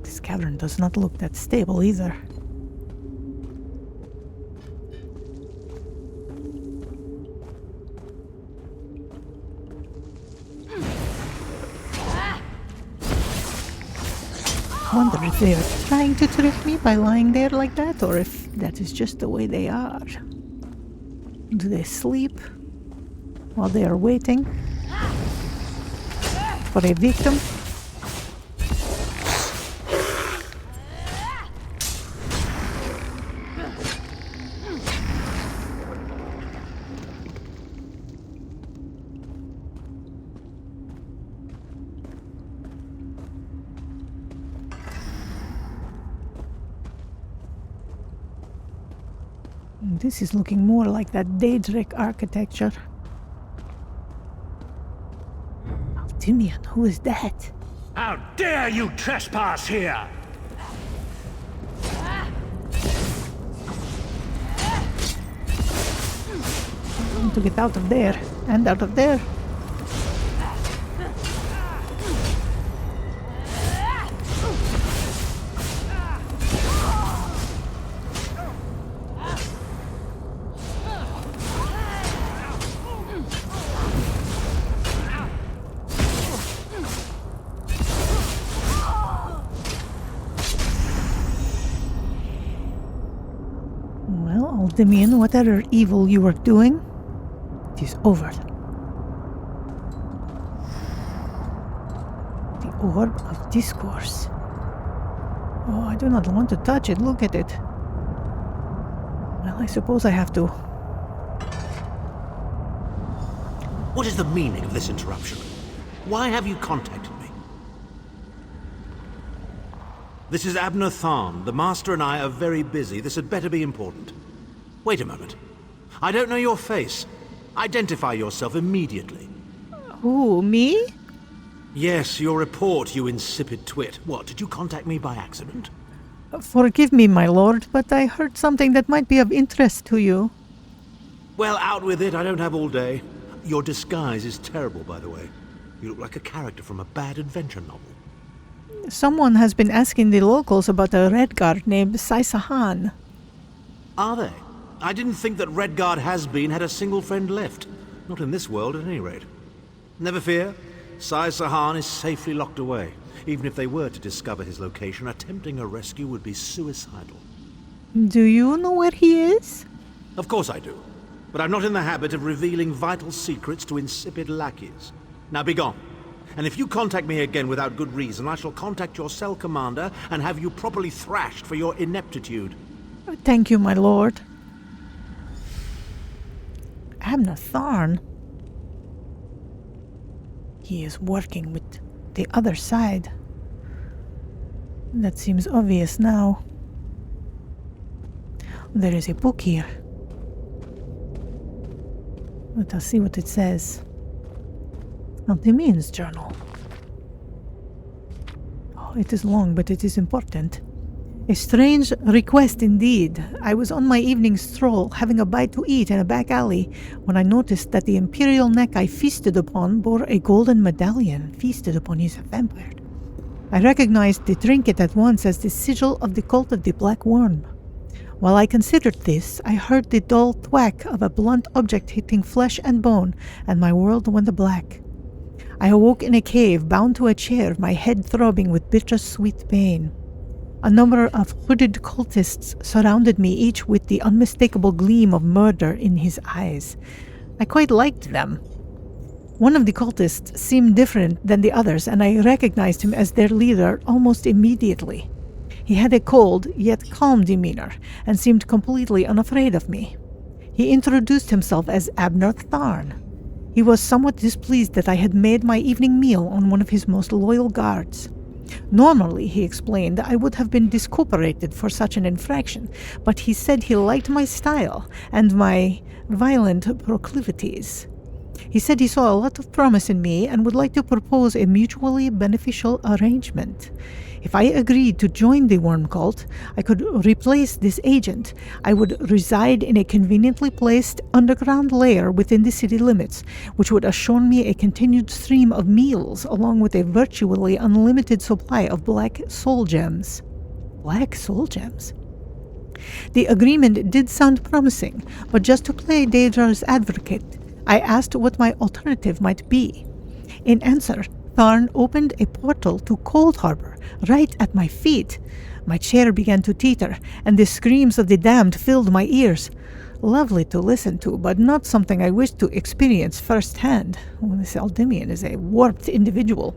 This cavern does not look that stable either. I wonder if they are trying to trick me by lying there like that, or if that is just the way they are. Do they sleep while they are waiting for a victim? This is looking more like that Daedric architecture. Oh, Timian, who is that? How dare you trespass here! I want to get out of there, and out of there. Well, Aldemian, whatever evil you were doing, it is over. Orb of Discourse. Oh, I do not want to touch it. Look at it. Well, I suppose I have to. What is the meaning of this interruption? Why have you contacted me? This is Abnur Tharn. The Master and I are very busy. This had better be important. Wait a moment. I don't know your face. Identify yourself immediately. Who, me? Yes, your report, you insipid twit. What, did you contact me by accident? Forgive me, my lord, but I heard something that might be of interest to you. Well, out with it. I don't have all day. Your disguise is terrible, by the way. You look like a character from a bad adventure novel. Someone has been asking the locals about a Redguard named Saisahan. Are they? I didn't think that Redguard has-been had a single friend left. Not in this world, at any rate. Never fear. Saisahan is safely locked away. Even if they were to discover his location, attempting a rescue would be suicidal. Do you know where he is? Of course I do. But I'm not in the habit of revealing vital secrets to insipid lackeys. Now be gone. And if you contact me again without good reason, I shall contact your cell commander and have you properly thrashed for your ineptitude. Thank you, my lord. Abnur Tharn. He is working with the other side. That seems obvious now. There is a book here. Let us see what it says. Antimean's journal. Oh, it is long, but it is important. A strange request indeed. I was on my evening stroll, having a bite to eat in a back alley, when I noticed that the imperial neck I feasted upon bore a golden medallion, feasted upon his vampire. I recognized the trinket at once as the sigil of the cult of the Black Worm. While I considered this, I heard the dull thwack of a blunt object hitting flesh and bone, and my world went black. I awoke in a cave, bound to a chair, my head throbbing with bittersweet pain. A number of hooded cultists surrounded me, each with the unmistakable gleam of murder in his eyes. I quite liked them. One of the cultists seemed different than the others, and I recognized him as their leader almost immediately. He had a cold, yet calm demeanor, and seemed completely unafraid of me. He introduced himself as Abnur Tharn. He was somewhat displeased that I had made my evening meal on one of his most loyal guards. Normally, he explained, I would have been discooperated for such an infraction, but he said he liked my style and my violent proclivities. He said he saw a lot of promise in me and would like to propose a mutually beneficial arrangement. If I agreed to join the worm cult, I could replace this agent. I would reside in a conveniently placed underground lair within the city limits, which would assure me a continued stream of meals along with a virtually unlimited supply of black soul gems. Black soul gems? The agreement did sound promising, but just to play Daedra's advocate, I asked what my alternative might be. In answer, Tharn opened a portal to Cold Harbor, right at my feet. My chair began to teeter, and the screams of the damned filled my ears. Lovely to listen to, but not something I wished to experience firsthand. This Aldemian is a warped individual.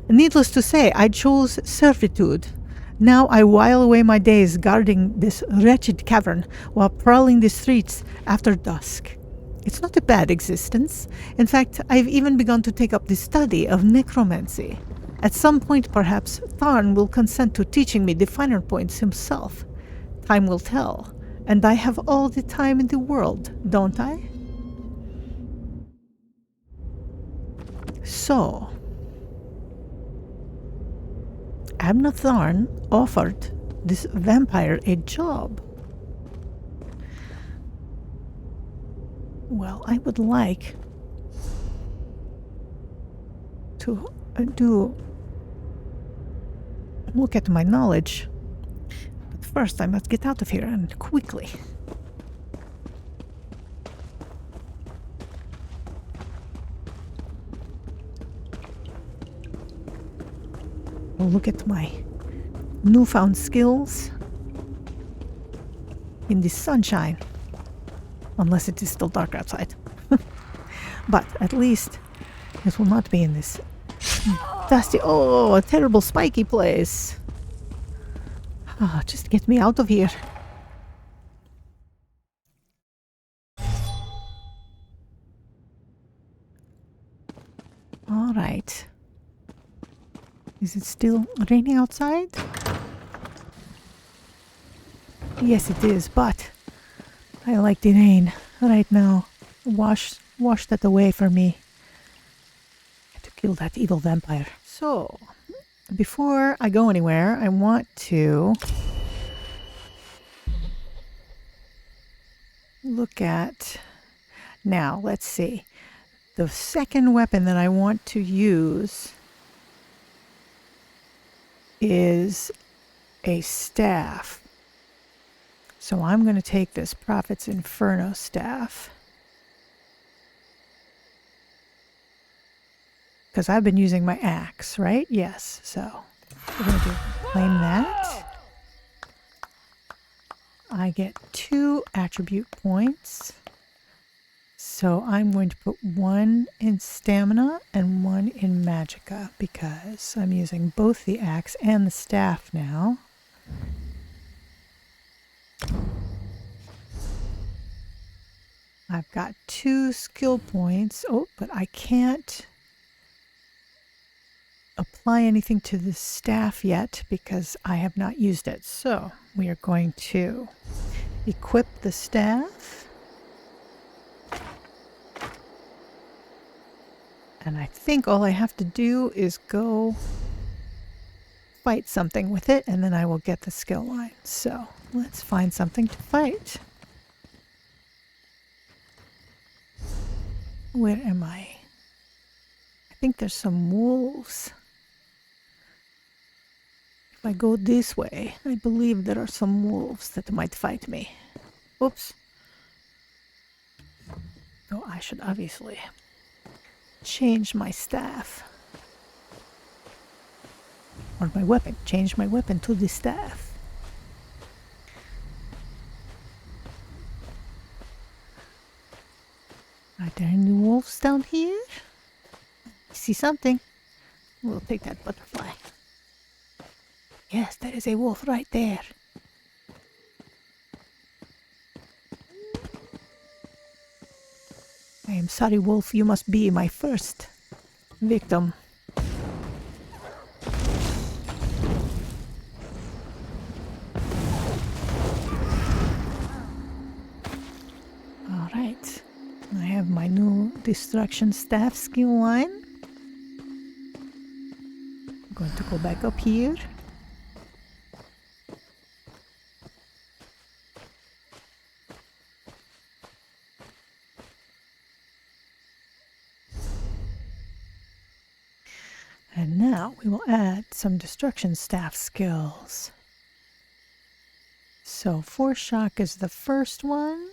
Needless to say, I chose servitude. Now I while away my days guarding this wretched cavern while prowling the streets after dusk. It's not a bad existence. In fact, I've even begun to take up the study of necromancy. At some point, perhaps, Tharn will consent to teaching me the finer points himself. Time will tell. And I have all the time in the world, don't I? So, Abnur Tharn offered this vampire a job. Well, I would like to look at my knowledge. But first I must get out of here, and quickly. I'll look at my newfound skills in the sunshine. Unless it is still dark outside. But at least it will not be in this Dusty. Oh, a terrible spiky place. Ah, just get me out of here. All right. Is it still raining outside? Yes, it is, but I like the rain right now. Wash that away for me. I have to kill that evil vampire. So, before I go anywhere, I want to look at... Now, let's see. The second weapon that I want to use is a staff. So I'm going to take this Prophet's Inferno staff. Because I've been using my axe, right? Yes. So we're going to claim that. I get 2 attribute points. So I'm going to put 1 in stamina and 1 in magicka because I'm using both the axe and the staff now. I've got 2 skill points. Oh, but I can't apply anything to the staff yet because I have not used it. So we are going to equip the staff. And I think all I have to do is go fight something with it, and then I will get the skill line. So let's find something to fight. Where am I? I think there's some wolves. If I go this way, I believe there are some wolves that might fight me. Oops. Oh, I should obviously change my staff. Or my weapon. Change my weapon to the staff. Are there any wolves down here? I see something. We'll take that butterfly. Yes, there is a wolf right there. I am sorry, wolf. You must be my first victim. All right. I have my new destruction staff skill line. I'm going to go back up here. And now we will add some destruction staff skills. So Force Shock is the first one.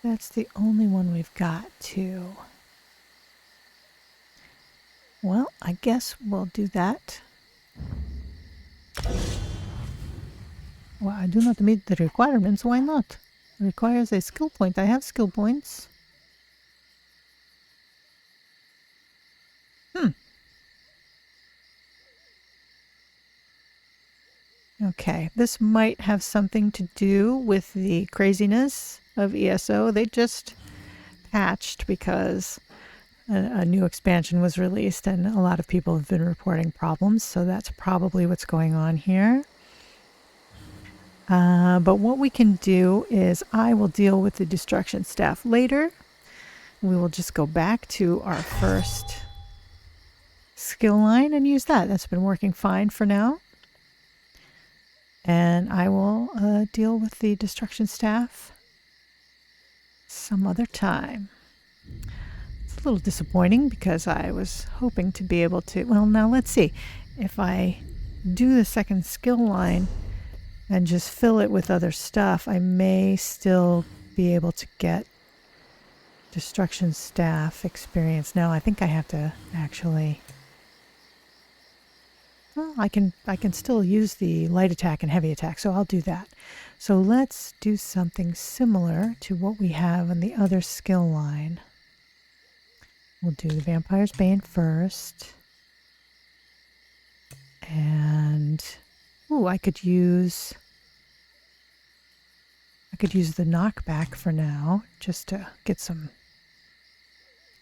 That's the only one we've got too. Well, I guess we'll do that. Well, I do not meet the requirements. Why not? It requires a skill point. I have skill points. Okay, this might have something to do with the craziness of ESO. They just patched because a new expansion was released and a lot of people have been reporting problems, so that's probably what's going on here. But what we can do is I will deal with the destruction staff later. We will just go back to our first skill line and use that. That's been working fine for now. And I will deal with the destruction staff some other time. It's a little disappointing because I was hoping to be able to... Well, now let's see. If I do the second skill line and just fill it with other stuff, I may still be able to get destruction staff experience. No, I think I have to actually... Well, I can still use the light attack and heavy attack, so I'll do that. So let's do something similar to what we have on the other skill line. We'll do the Vampire's Bane first. And I could use the knockback for now, just to get some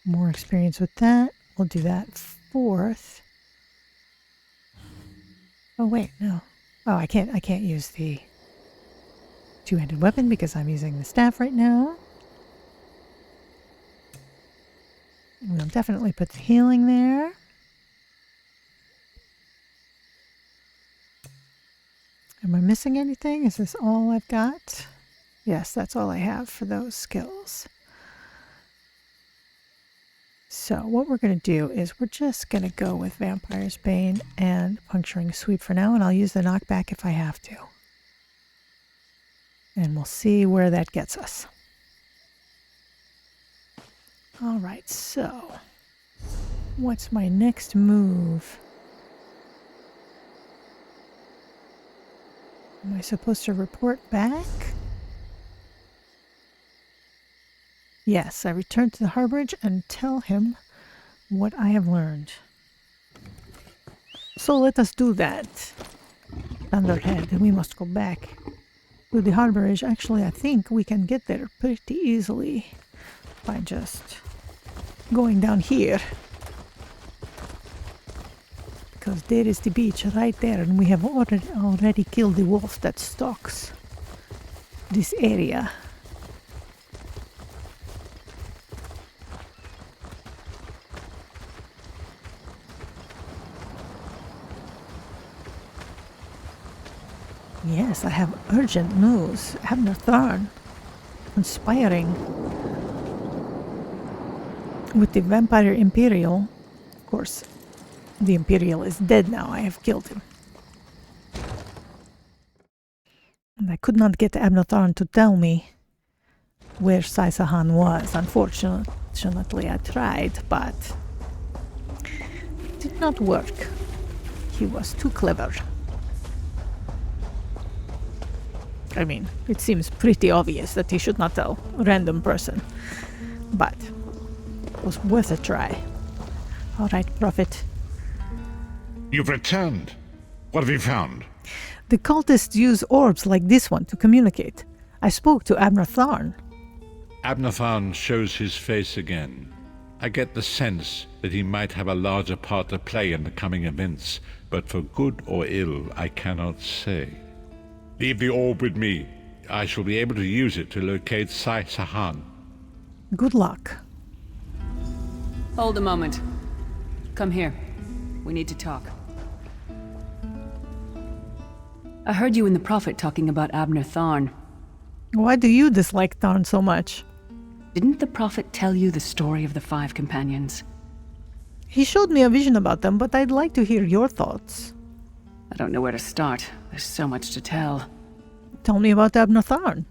more experience with that. We'll do that fourth. Oh wait, no. Oh, I can't use the two-handed weapon because I'm using the staff right now. We'll definitely put the healing there. Am I missing anything? Is this all I've got? Yes, that's all I have for those skills. So what we're going to do is we're just going to go with Vampire's Bane and Puncturing Sweep for now, and I'll use the knockback if I have to. And we'll see where that gets us. All right, so what's my next move? Am I supposed to report back? Yes, I return to the harborage and tell him what I have learned. So let us do that. Thunderhead, we must go back to the harborage. Actually, I think we can get there pretty easily by just going down here. Because there is the beach right there, and we have already killed the wolf that stalks this area. Yes, I have urgent news. Abnur Tharn conspiring with the Vampire Imperial. Of course, the Imperial is dead now. I have killed him. And I could not get Abnur Tharn to tell me where Saisahan was. Unfortunately, I tried, but it did not work. He was too clever. I mean, it seems pretty obvious that he should not tell a random person, but it was worth a try. All right, Prophet. You've returned. What have you found? The cultists use orbs like this one to communicate. I spoke to Abnur Tharn. Abnur Tharn shows his face again. I get the sense that he might have a larger part to play in the coming events, but for good or ill, I cannot say. Leave the orb with me. I shall be able to use it to locate Saisahan. Good luck. Hold a moment. Come here. We need to talk. I heard you and the Prophet talking about Abnur Tharn. Why do you dislike Tharn so much? Didn't the Prophet tell you the story of the 5 companions? He showed me a vision about them, but I'd like to hear your thoughts. I don't know where to start. There's so much to tell. Tell me about Abnur Tharn.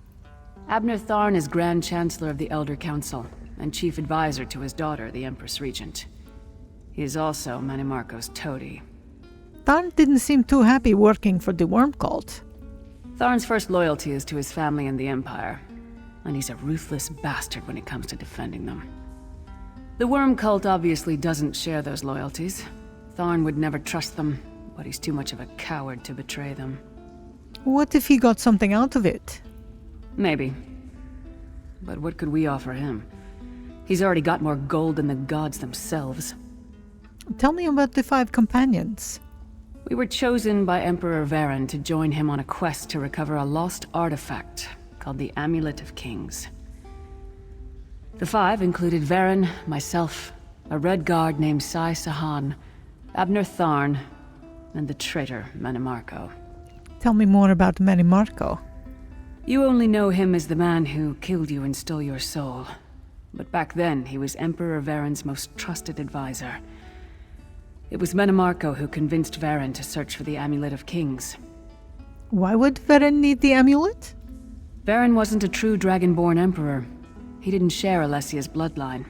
Abnur Tharn is Grand Chancellor of the Elder Council and Chief Advisor to his daughter, the Empress Regent. He is also Manimarco's toady. Tharn didn't seem too happy working for the Worm Cult. Tharn's first loyalty is to his family and the Empire, and he's a ruthless bastard when it comes to defending them. The Worm Cult obviously doesn't share those loyalties. Tharn would never trust them, but he's too much of a coward to betray them. What if he got something out of it? Maybe. But what could we offer him? He's already got more gold than the gods themselves. Tell me about the 5 companions. We were chosen by Emperor Varen to join him on a quest to recover a lost artifact called the Amulet of Kings. The 5 included Varen, myself, a Red Guard named Saisahan, Abnur Tharn, and the traitor Manimarco. Tell me more about Manimarco. You only know him as the man who killed you and stole your soul. But back then, he was Emperor Varen's most trusted advisor. It was Manimarco who convinced Varen to search for the Amulet of Kings. Why would Varen need the amulet? Varen wasn't a true Dragonborn Emperor. He didn't share Alessia's bloodline.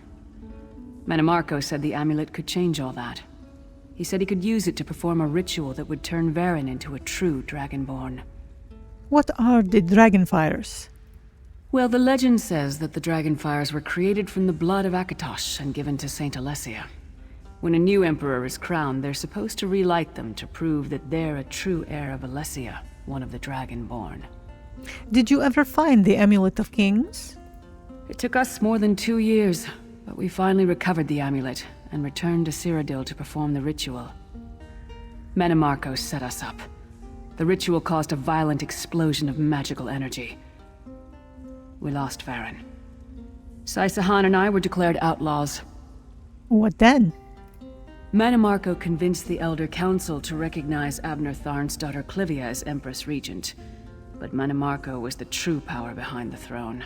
Manimarco said the amulet could change all that. He said he could use it to perform a ritual that would turn Varen into a true Dragonborn. What are the Dragonfires? Well, the legend says that the dragonfires were created from the blood of Akatosh and given to Saint Alessia. When a new emperor is crowned, they're supposed to relight them to prove that they're a true heir of Alessia, one of the Dragonborn. Did you ever find the Amulet of Kings? It took us more than 2 years, but we finally recovered the amulet and returned to Cyrodiil to perform the ritual. Menimarco set us up. The ritual caused a violent explosion of magical energy. We lost Varen. Saisahan and I were declared outlaws. What then? Menimarco convinced the Elder Council to recognize Abnur Tharn's daughter Clivia as Empress Regent, but Menimarco was the true power behind the throne.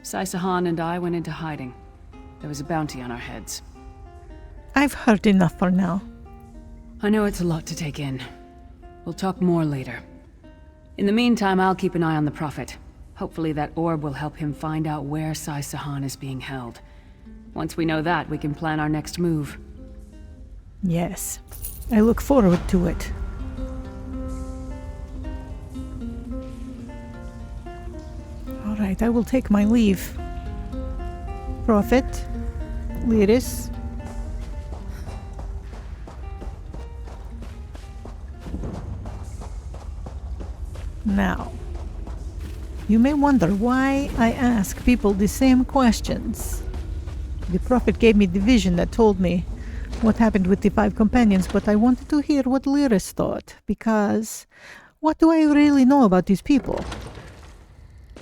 Saisahan and I went into hiding. There was a bounty on our heads. I've heard enough for now. I know it's a lot to take in. We'll talk more later. In the meantime, I'll keep an eye on the Prophet. Hopefully that orb will help him find out where Saisahan is being held. Once we know that, we can plan our next move. Yes, I look forward to it. All right, I will take my leave. Prophet, Lyris. Now, you may wonder why I ask people the same questions. The Prophet gave me the vision that told me what happened with the 5 companions, but I wanted to hear what Lyris thought, because what do I really know about these people?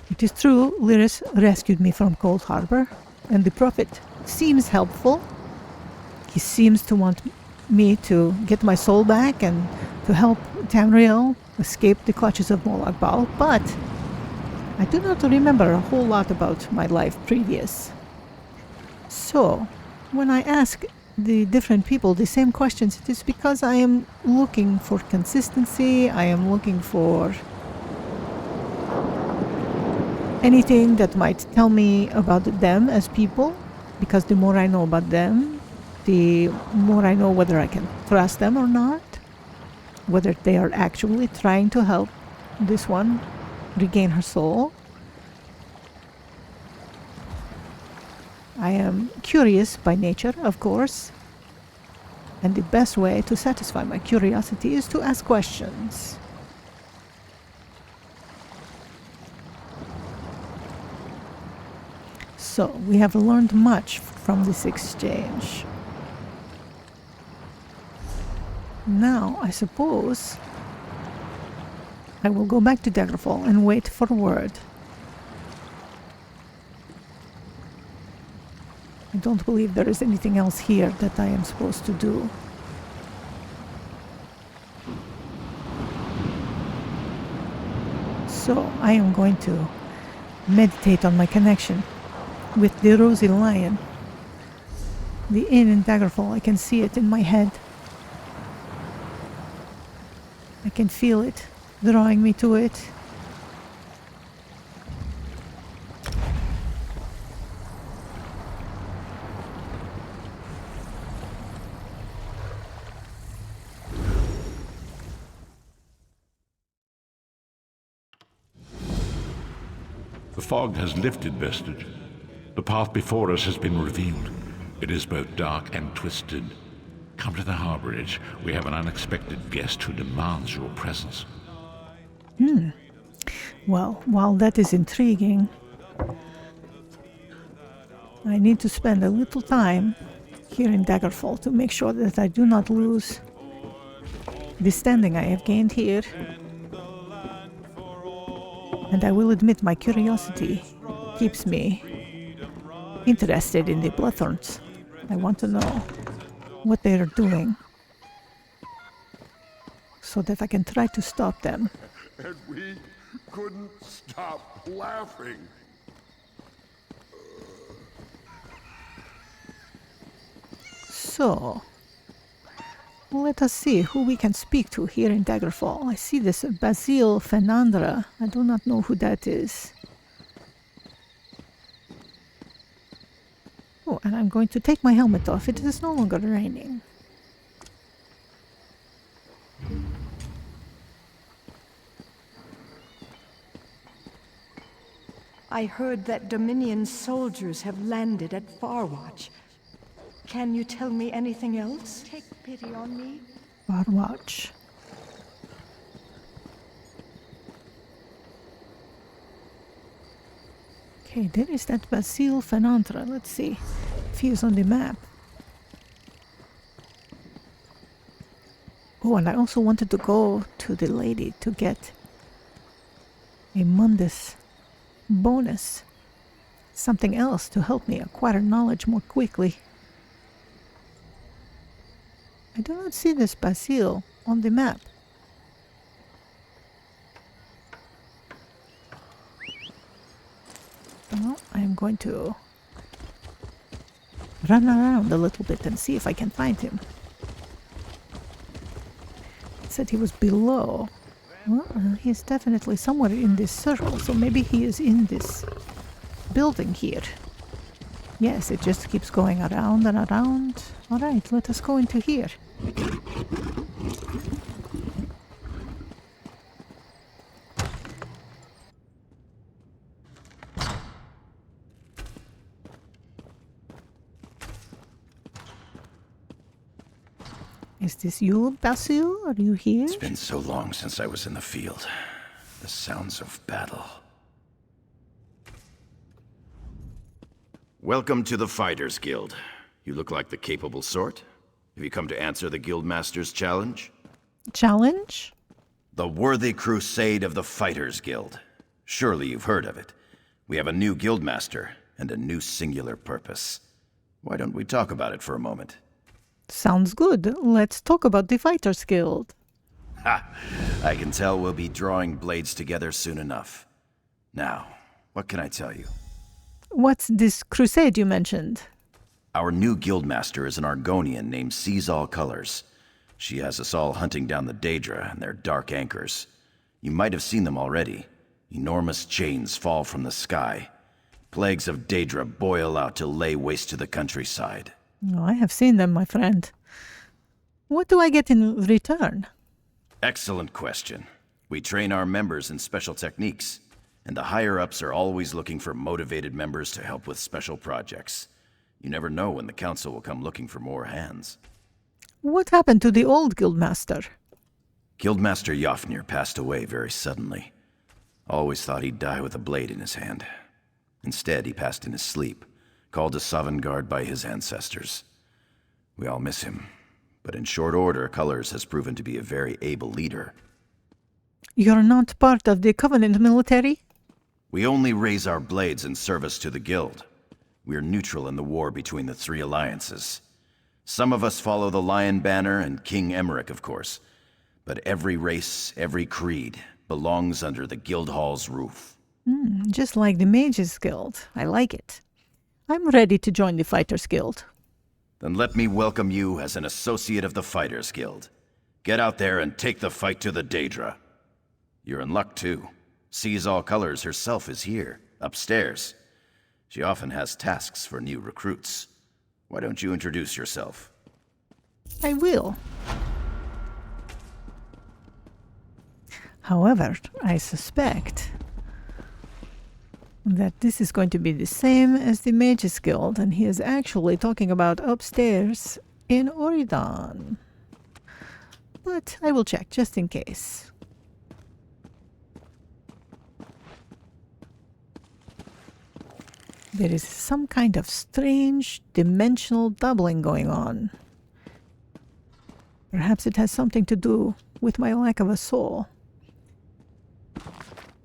It is true, Lyris rescued me from Cold Harbor, and the Prophet seems helpful. He seems to want me to get my soul back and to help Tamriel escape the clutches of Molag Bal, but I do not remember a whole lot about my life previous. So, when I ask the different people the same questions, it is because I am looking for consistency, I am looking for anything that might tell me about them as people, because the more I know about them, the more I know whether I can trust them or not, whether they are actually trying to help this one regain her soul. I am curious by nature, of course, and the best way to satisfy my curiosity is to ask questions. So, we have learned much from this exchange. Now, I suppose I will go back to Daggerfall and wait for word. I don't believe there is anything else here that I am supposed to do. So, I am going to meditate on my connection with the Rosy Lion. The inn in Daggerfall, I can see it in my head. I can feel it drawing me to it. The fog has lifted, Vestige. The path before us has been revealed. It is both dark and twisted. Come to the harborage. We have an unexpected guest who demands your presence. Well, while that is intriguing, I need to spend a little time here in Daggerfall to make sure that I do not lose the standing I have gained here. And I will admit my curiosity keeps me interested in the Bloodthorns. I want to know what they are doing so that I can try to stop them. And we couldn't stop laughing. So, let us see who we can speak to here in Daggerfall. I see this Basil Fenandra. I do not know who that is. Oh, and I'm going to take my helmet off. It is no longer raining. I heard that Dominion soldiers have landed at Farwatch. Can you tell me anything else? Take pity on me. Farwatch. Okay, there is that Basil Fenantra. Let's see if he is on the map. Oh, and I also wanted to go to the lady to get a Mundus bonus. Something else to help me acquire knowledge more quickly. I do not see this Basil on the map. Well, I'm going to run around a little bit and see if I can find him. It said he was below. Well, he's definitely somewhere in this circle, so maybe he is in this building here. Yes, it just keeps going around and around. Alright, let us go into here. Is this you, Basil? Are you here? It's been so long since I was in the field. The sounds of battle. Welcome to the Fighters Guild. You look like the capable sort. Have you come to answer the Guildmaster's challenge? Challenge? The Worthy Crusade of the Fighters Guild. Surely you've heard of it. We have a new Guildmaster and a new singular purpose. Why don't we talk about it for a moment? Sounds good. Let's talk about the Fighters Guild. Ha! I can tell we'll be drawing blades together soon enough. Now, what can I tell you? What's this crusade you mentioned? Our new Guildmaster is an Argonian named Sees All Colors. She has us all hunting down the Daedra and their dark anchors. You might have seen them already. Enormous chains fall from the sky. Plagues of Daedra boil out to lay waste to the countryside. Oh, I have seen them, my friend. What do I get in return? Excellent question. We train our members in special techniques, and the higher-ups are always looking for motivated members to help with special projects. You never know when the council will come looking for more hands. What happened to the old Guildmaster? Guildmaster Yofnir passed away very suddenly. Always thought he'd die with a blade in his hand. Instead, he passed in his sleep, called to Sovngarde by his ancestors. We all miss him, but in short order, Colors has proven to be a very able leader. You're not part of the Covenant military? We only raise our blades in service to the Guild. We're neutral in the war between the three alliances. Some of us follow the Lion Banner and King Emmerich, of course, but every race, every creed, belongs under the Guildhall's roof. Just like the Mages Guild. I like it. I'm ready to join the Fighters Guild. Then let me welcome you as an associate of the Fighters Guild. Get out there and take the fight to the Daedra. You're in luck, too. Sees All Colors herself is here, upstairs. She often has tasks for new recruits. Why don't you introduce yourself? I will. However, I suspect that this is going to be the same as the Mages Guild, and he is actually talking about upstairs in Oridon. But I will check, just in case. There is some kind of strange dimensional doubling going on. Perhaps it has something to do with my lack of a soul.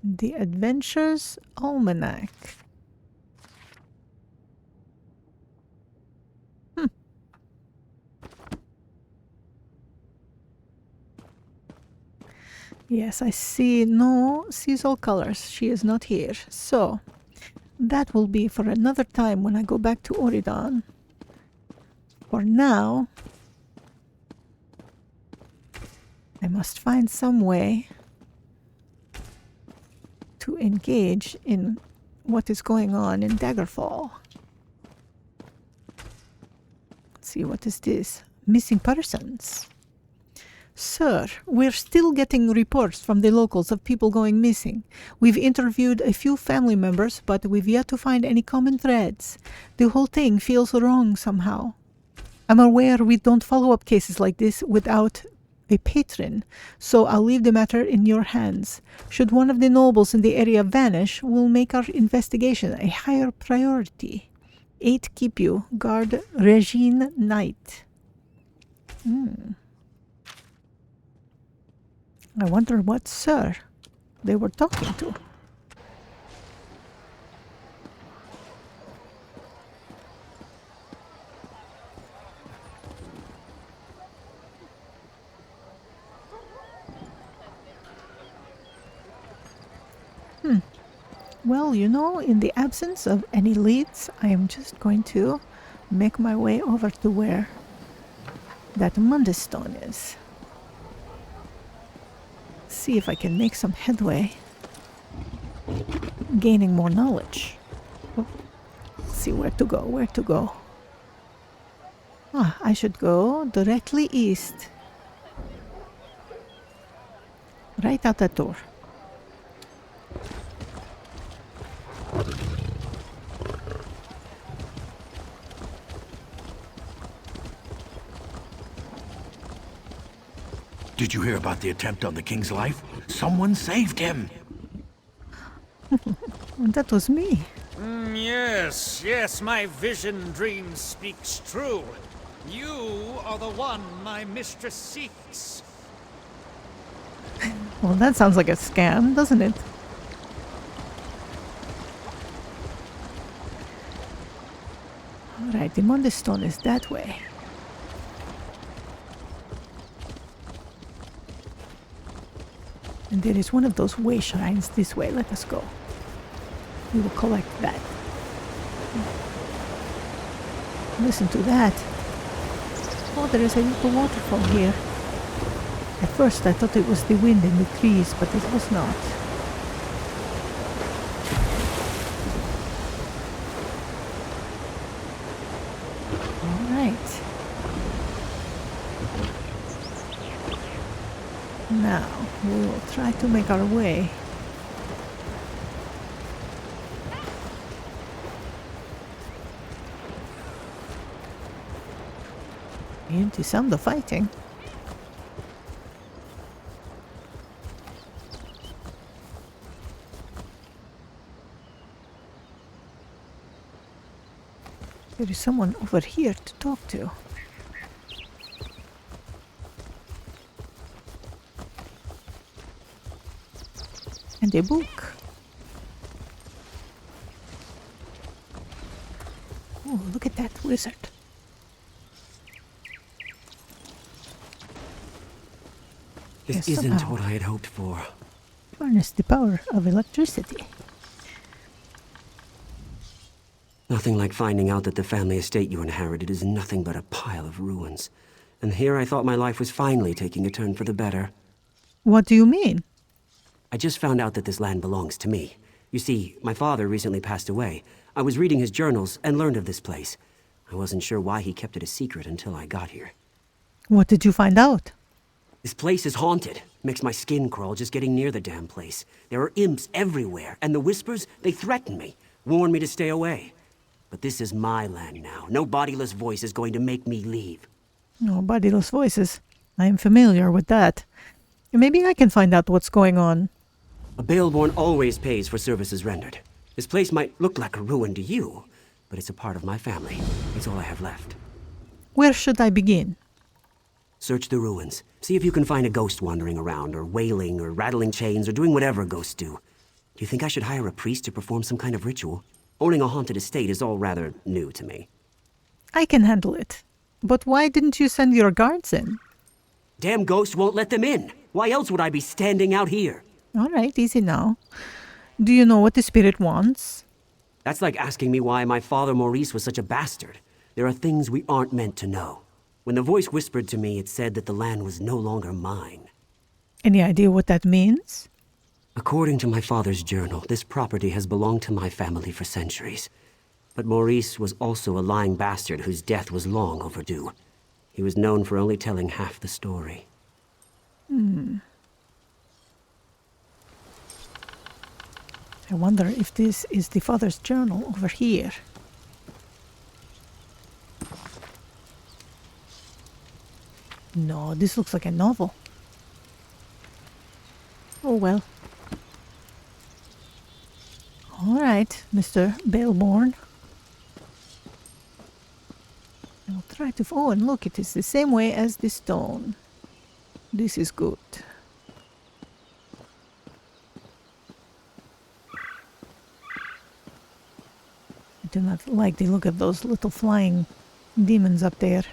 The Adventures Almanac. Yes, I see. No, Sees All Colors. She is not here. So, that will be for another time when I go back to Oridon. For now, I must find some way to engage in what is going on in Daggerfall. Let's see, what is this? Missing persons. Sir, we're still getting reports from the locals of people going missing. We've interviewed a few family members, but we've yet to find any common threads. The whole thing feels wrong somehow. I'm aware we don't follow up cases like this without a patron, so I'll leave the matter in your hands. Should one of the nobles in the area vanish, we'll make our investigation a higher priority. 8 keep you, guard Regine Knight. I wonder what sir they were talking to. Well, you know, in the absence of any leads, I am just going to make my way over to where that Mundus stone is. See if I can make some headway, gaining more knowledge. Oh, see where to go. I should go directly east. Right out that door. Did you hear about the attempt on the king's life? Someone saved him. That was me. Yes, my vision dream speaks true. You are the one my mistress seeks. Well, that sounds like a scam, doesn't it? Alright, the Mundus stone is that way. And there is one of those way shrines this way. Let us go. We will collect that. Listen to that. Oh, there is a little waterfall here. At first I thought it was the wind in the trees, but it was not. Alright. Now, we will try to make our way into some of the fighting. There is someone over here to talk to. And a book. Oh, look at that wizard. This isn't what I had hoped for. Harness the power of electricity. Nothing like finding out that the family estate you inherited is nothing but a pile of ruins. And here I thought my life was finally taking a turn for the better. What do you mean? I just found out that this land belongs to me. You see, my father recently passed away. I was reading his journals and learned of this place. I wasn't sure why he kept it a secret until I got here. What did you find out? This place is haunted. Makes my skin crawl just getting near the damn place. There are imps everywhere, and the whispers, they threaten me, warn me to stay away. But this is my land now. No bodiless voice is going to make me leave. No bodiless voices. I am familiar with that. Maybe I can find out what's going on. A Baelborn always pays for services rendered. This place might look like a ruin to you, but it's a part of my family. It's all I have left. Where should I begin? Search the ruins. See if you can find a ghost wandering around, or wailing, or rattling chains, or doing whatever ghosts do. Do you think I should hire a priest to perform some kind of ritual? Owning a haunted estate is all rather new to me. I can handle it. But why didn't you send your guards in? Damn ghost won't let them in. Why else would I be standing out here? All right, easy now. Do you know what the spirit wants? That's like asking me why my father Maurice was such a bastard. There are things we aren't meant to know. When the voice whispered to me, it said that the land was no longer mine. Any idea what that means? According to my father's journal, this property has belonged to my family for centuries. But Maurice was also a lying bastard whose death was long overdue. He was known for only telling half the story. I wonder if this is the father's journal over here. No, this looks like a novel. Oh well. Alright, Mr. Baleborn. I'll try to... Oh, and look, it is the same way as the stone. This is good. I do not like the look of those little flying demons up there.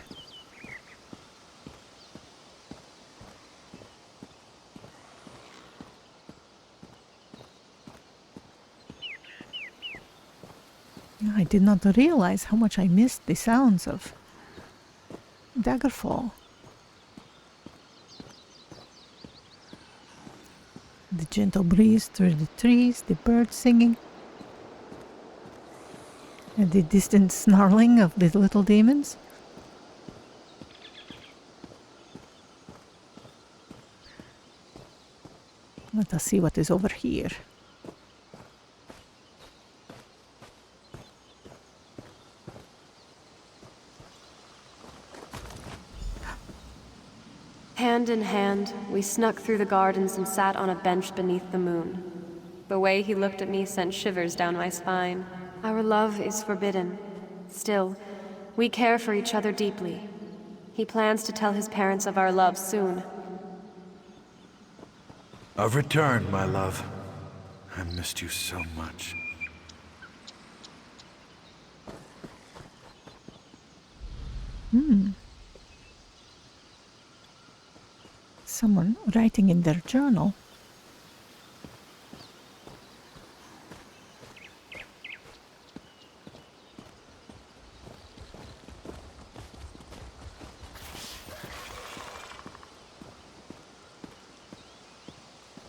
I did not realize how much I missed the sounds of Daggerfall. The gentle breeze through the trees, the birds singing, and the distant snarling of the little demons. Let us see what is over here. Hand in hand, we snuck through the gardens and sat on a bench beneath the moon. The way he looked at me sent shivers down my spine. Our love is forbidden. Still, we care for each other deeply. He plans to tell his parents of our love soon. I've returned, my love. I missed you so much. Someone writing in their journal.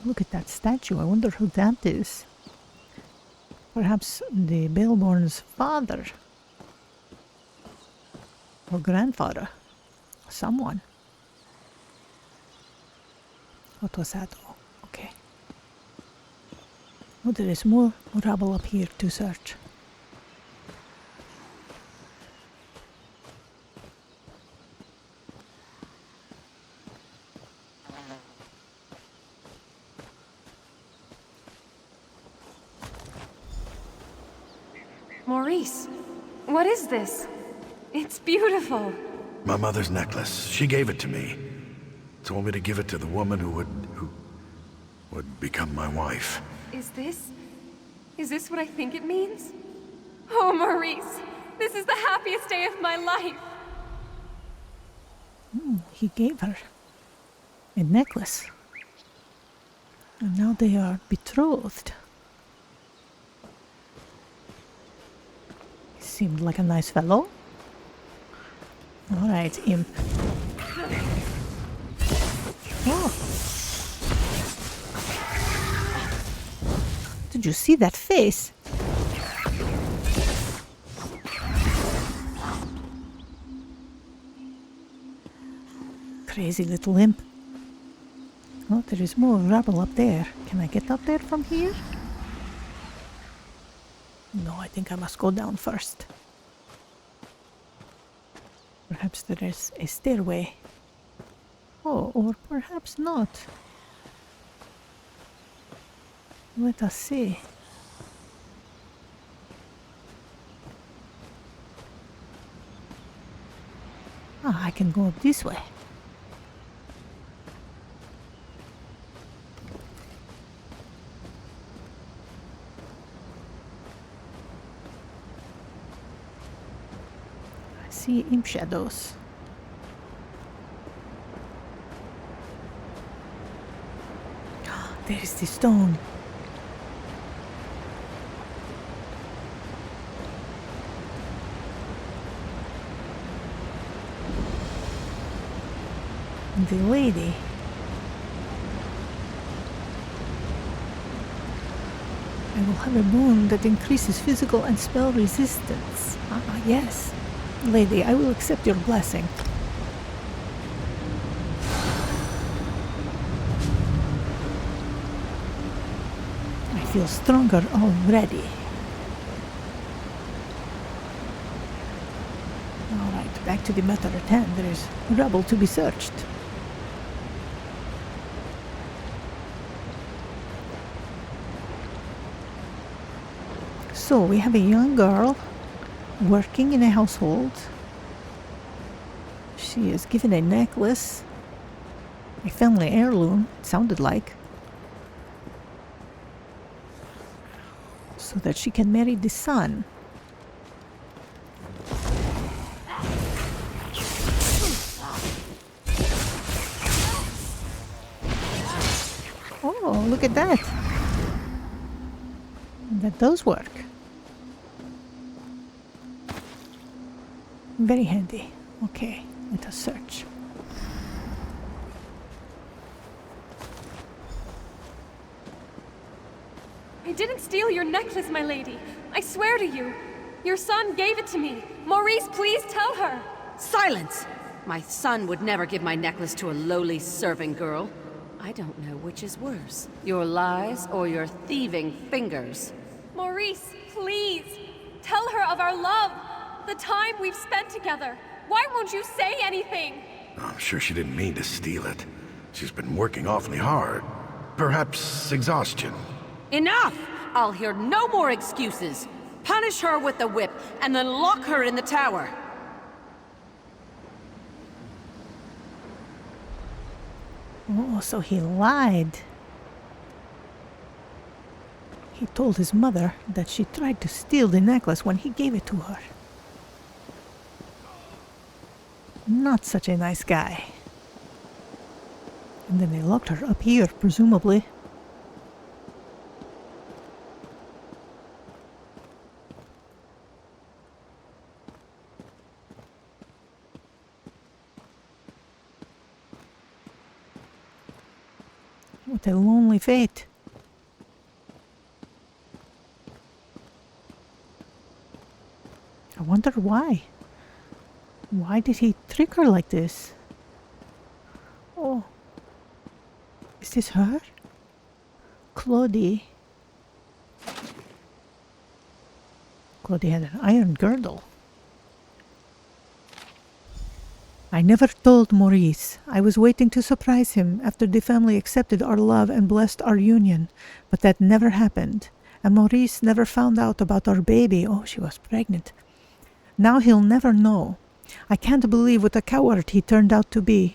Look at that statue. I wonder who that is. Perhaps the Baleborn's father. Or grandfather. Someone. What was that? Oh, okay. Oh, there is more rubble up here to search. Maurice, what is this? It's beautiful. My mother's necklace. She gave it to me. Told me to give it to the woman who would become my wife. Is this what I think it means? Oh, Maurice, this is the happiest day of my life. He gave her a necklace. And now they are betrothed. He seemed like a nice fellow. Alright, imp. Oh. Did you see that face? Crazy little imp. Oh, there is more rubble up there. Can I get up there from here? No, I think I must go down first. Perhaps there is a stairway. Oh, or perhaps not. Let us see. Ah, I can go up this way. I see imp shadows. There is the stone. The lady. I will have a boon that increases physical and spell resistance. Ah, yes. Lady, I will accept your blessing. feel stronger already. Alright, back to the matter at hand. There is rubble to be searched. So, we have a young girl working in a household. She is given a necklace, a family heirloom, it sounded like, so that she can marry the son. Oh, look at that. That does work. Very handy. Okay, let us search. I didn't steal your necklace, my lady. I swear to you. Your son gave it to me. Maurice, please tell her. Silence! My son would never give my necklace to a lowly serving girl. I don't know which is worse, your lies or your thieving fingers. Maurice, please. Tell her of our love. The time we've spent together. Why won't you say anything? I'm sure she didn't mean to steal it. She's been working awfully hard. Perhaps exhaustion. Enough! I'll hear no more excuses. Punish her with the whip, and then lock her in the tower. Oh, so he lied. He told his mother that she tried to steal the necklace when he gave it to her. Not such a nice guy. And then they locked her up here, presumably. What a lonely fate. I wonder why. Why did he trick her like this? Oh. Is this her? Claudie. Claudie had an iron girdle. I never told Maurice. I was waiting to surprise him after the family accepted our love and blessed our union. But that never happened. And Maurice never found out about our baby. Oh, she was pregnant. Now he'll never know. I can't believe what a coward he turned out to be.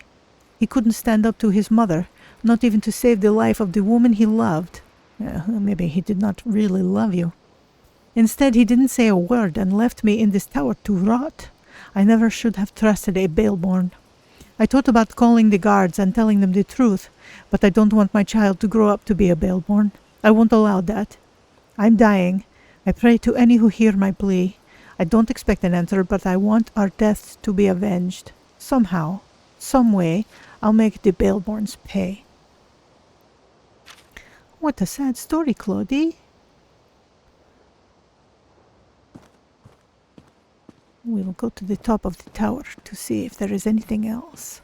He couldn't stand up to his mother, not even to save the life of the woman he loved. Maybe he did not really love you. Instead, he didn't say a word and left me in this tower to rot. I never should have trusted a Baelborn. I thought about calling the guards and telling them the truth, but I don't want my child to grow up to be a Baelborn. I won't allow that. I'm dying. I pray to any who hear my plea. I don't expect an answer, but I want our deaths to be avenged. Somehow, some way, I'll make the Baelborns pay. What a sad story, Claudie. We'll go to the top of the tower to see if there is anything else.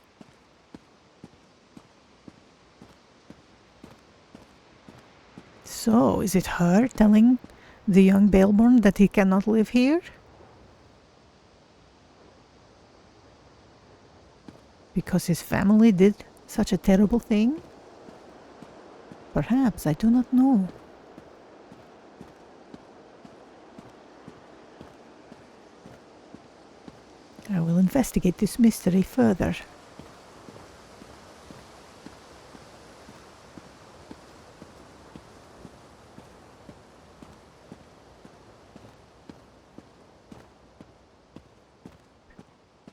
So, is it her telling the young Baelborn that he cannot live here? Because his family did such a terrible thing? Perhaps, I do not know. I will investigate this mystery further.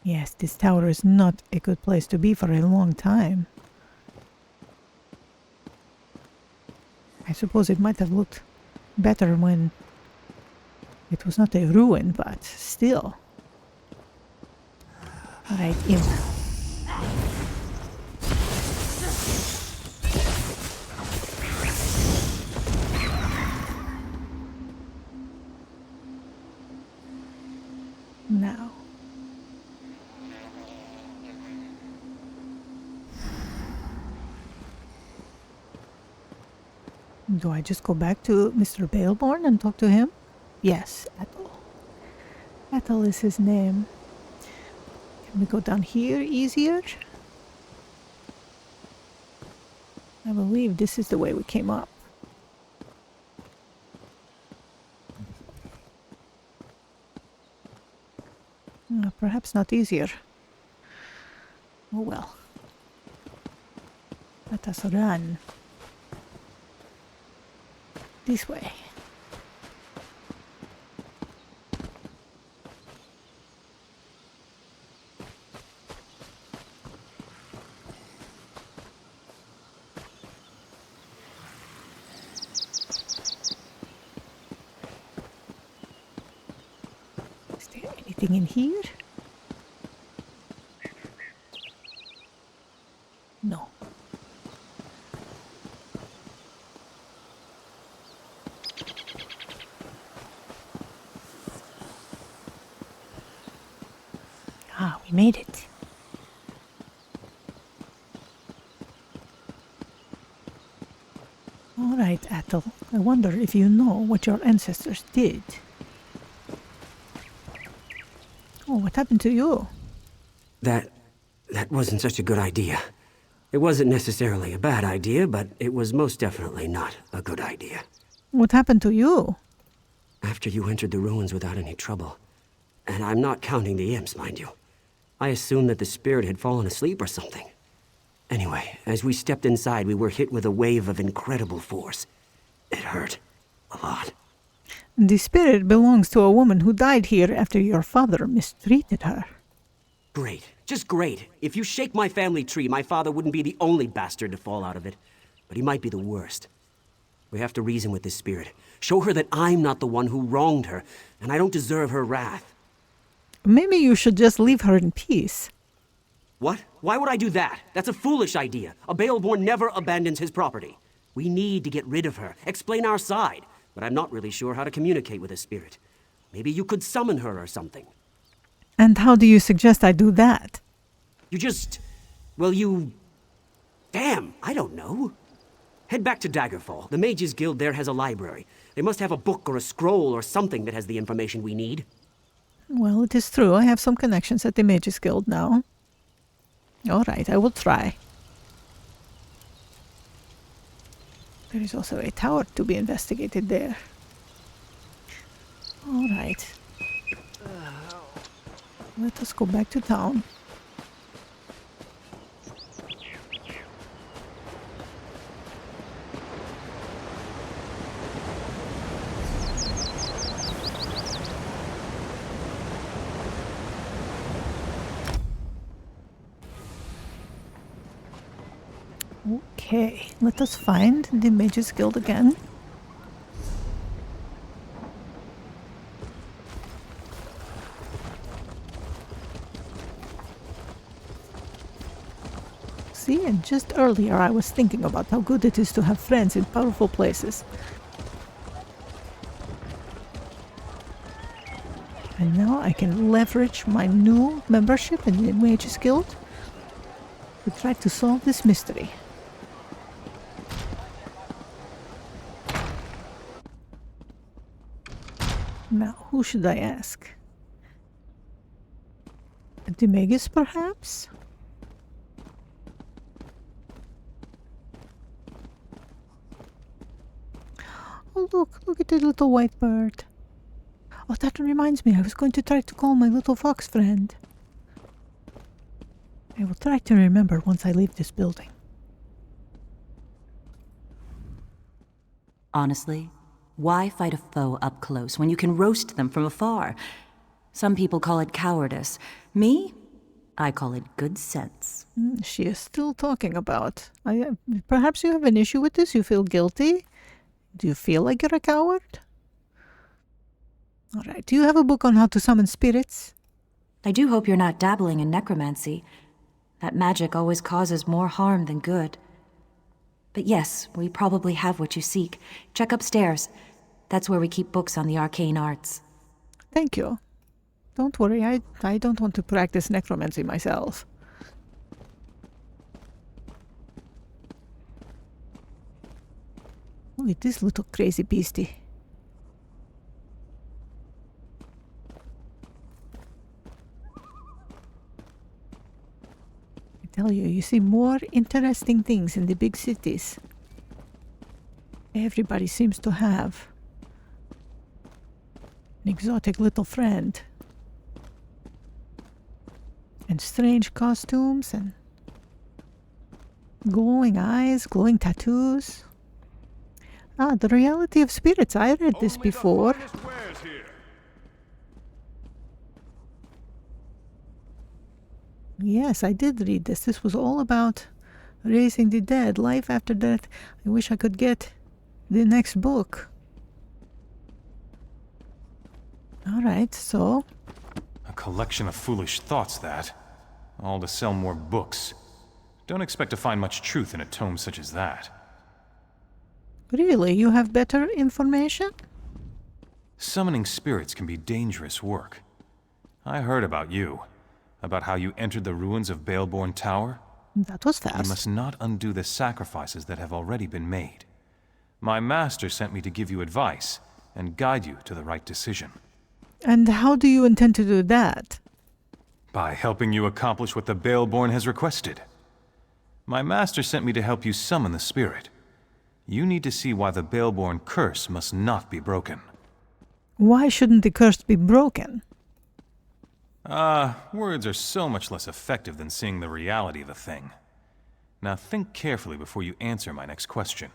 Yes, this tower is not a good place to be for a long time. I suppose it might have looked better when it was not a ruin, but still. Alright, imp. Now. Do I just go back to Mr. Baleborn and talk to him? Yes, Ethel. Ethel is his name. Can we go down here easier? I believe this is the way we came up. Perhaps not easier. Oh well. Let us run. This way. Is there anything in here? No. Ah, we made it. All right, Ethel. I wonder if you know what your ancestors did. Oh, what happened to you? That wasn't such a good idea. It wasn't necessarily a bad idea, but it was most definitely not a good idea. What happened to you? After you entered the ruins without any trouble, and I'm not counting the imps, mind you, I assumed that the spirit had fallen asleep or something. Anyway, as we stepped inside, we were hit with a wave of incredible force. It hurt. A lot. The spirit belongs to a woman who died here after your father mistreated her. Great. Just great. If you shake my family tree, my father wouldn't be the only bastard to fall out of it. But he might be the worst. We have to reason with this spirit. Show her that I'm not the one who wronged her, and I don't deserve her wrath. Maybe you should just leave her in peace. What? Why would I do that? That's a foolish idea. A Baleborn never abandons his property. We need to get rid of her, explain our side, but I'm not really sure how to communicate with a spirit. Maybe you could summon her or something. And how do you suggest I do that? Damn, I don't know. Head back to Daggerfall. The Mages Guild there has a library. They must have a book or a scroll or something that has the information we need. Well, it is true. I have some connections at the Mages Guild now. All right, I will try. There is also a tower to be investigated there. All right. Let us go back to town. Okay, let us find the Mages Guild again. See, and just earlier I was thinking about how good it is to have friends in powerful places. And now I can leverage my new membership in the Mages Guild to try to solve this mystery. Now, who should I ask? The Magus, perhaps? Oh, look at the little white bird. Oh, that reminds me, I was going to try to call my little fox friend. I will try to remember once I leave this building. Honestly, why fight a foe up close when you can roast them from afar? Some people call it cowardice. Me? I call it good sense. She is still talking about. Perhaps you have an issue with this? You feel guilty? Do you feel like you're a coward? All right. Do you have a book on how to summon spirits? I do hope you're not dabbling in necromancy. That magic always causes more harm than good. But yes, we probably have what you seek. Check upstairs. That's where we keep books on the arcane arts. Thank you. Don't worry, I don't want to practice necromancy myself. Look at this little crazy beastie. I tell you, you see more interesting things in the big cities. Everybody seems to have an exotic little friend. And strange costumes and glowing eyes, glowing tattoos. Ah, the reality of spirits. I read this before. Yes, I did read this. This was all about raising the dead, life after death. I wish I could get the next book. All right, so... A collection of foolish thoughts, that. All to sell more books. Don't expect to find much truth in a tome such as that. Really? You have better information? Summoning spirits can be dangerous work. I heard about you. About how you entered the ruins of Baleborn Tower. That was fast. You must not undo the sacrifices that have already been made. My master sent me to give you advice and guide you to the right decision. And how do you intend to do that? By helping you accomplish what the Baleborn has requested. My master sent me to help you summon the spirit. You need to see why the Baleborn curse must not be broken. Why shouldn't the curse be broken? Words are so much less effective than seeing the reality of a thing. Now think carefully before you answer my next question.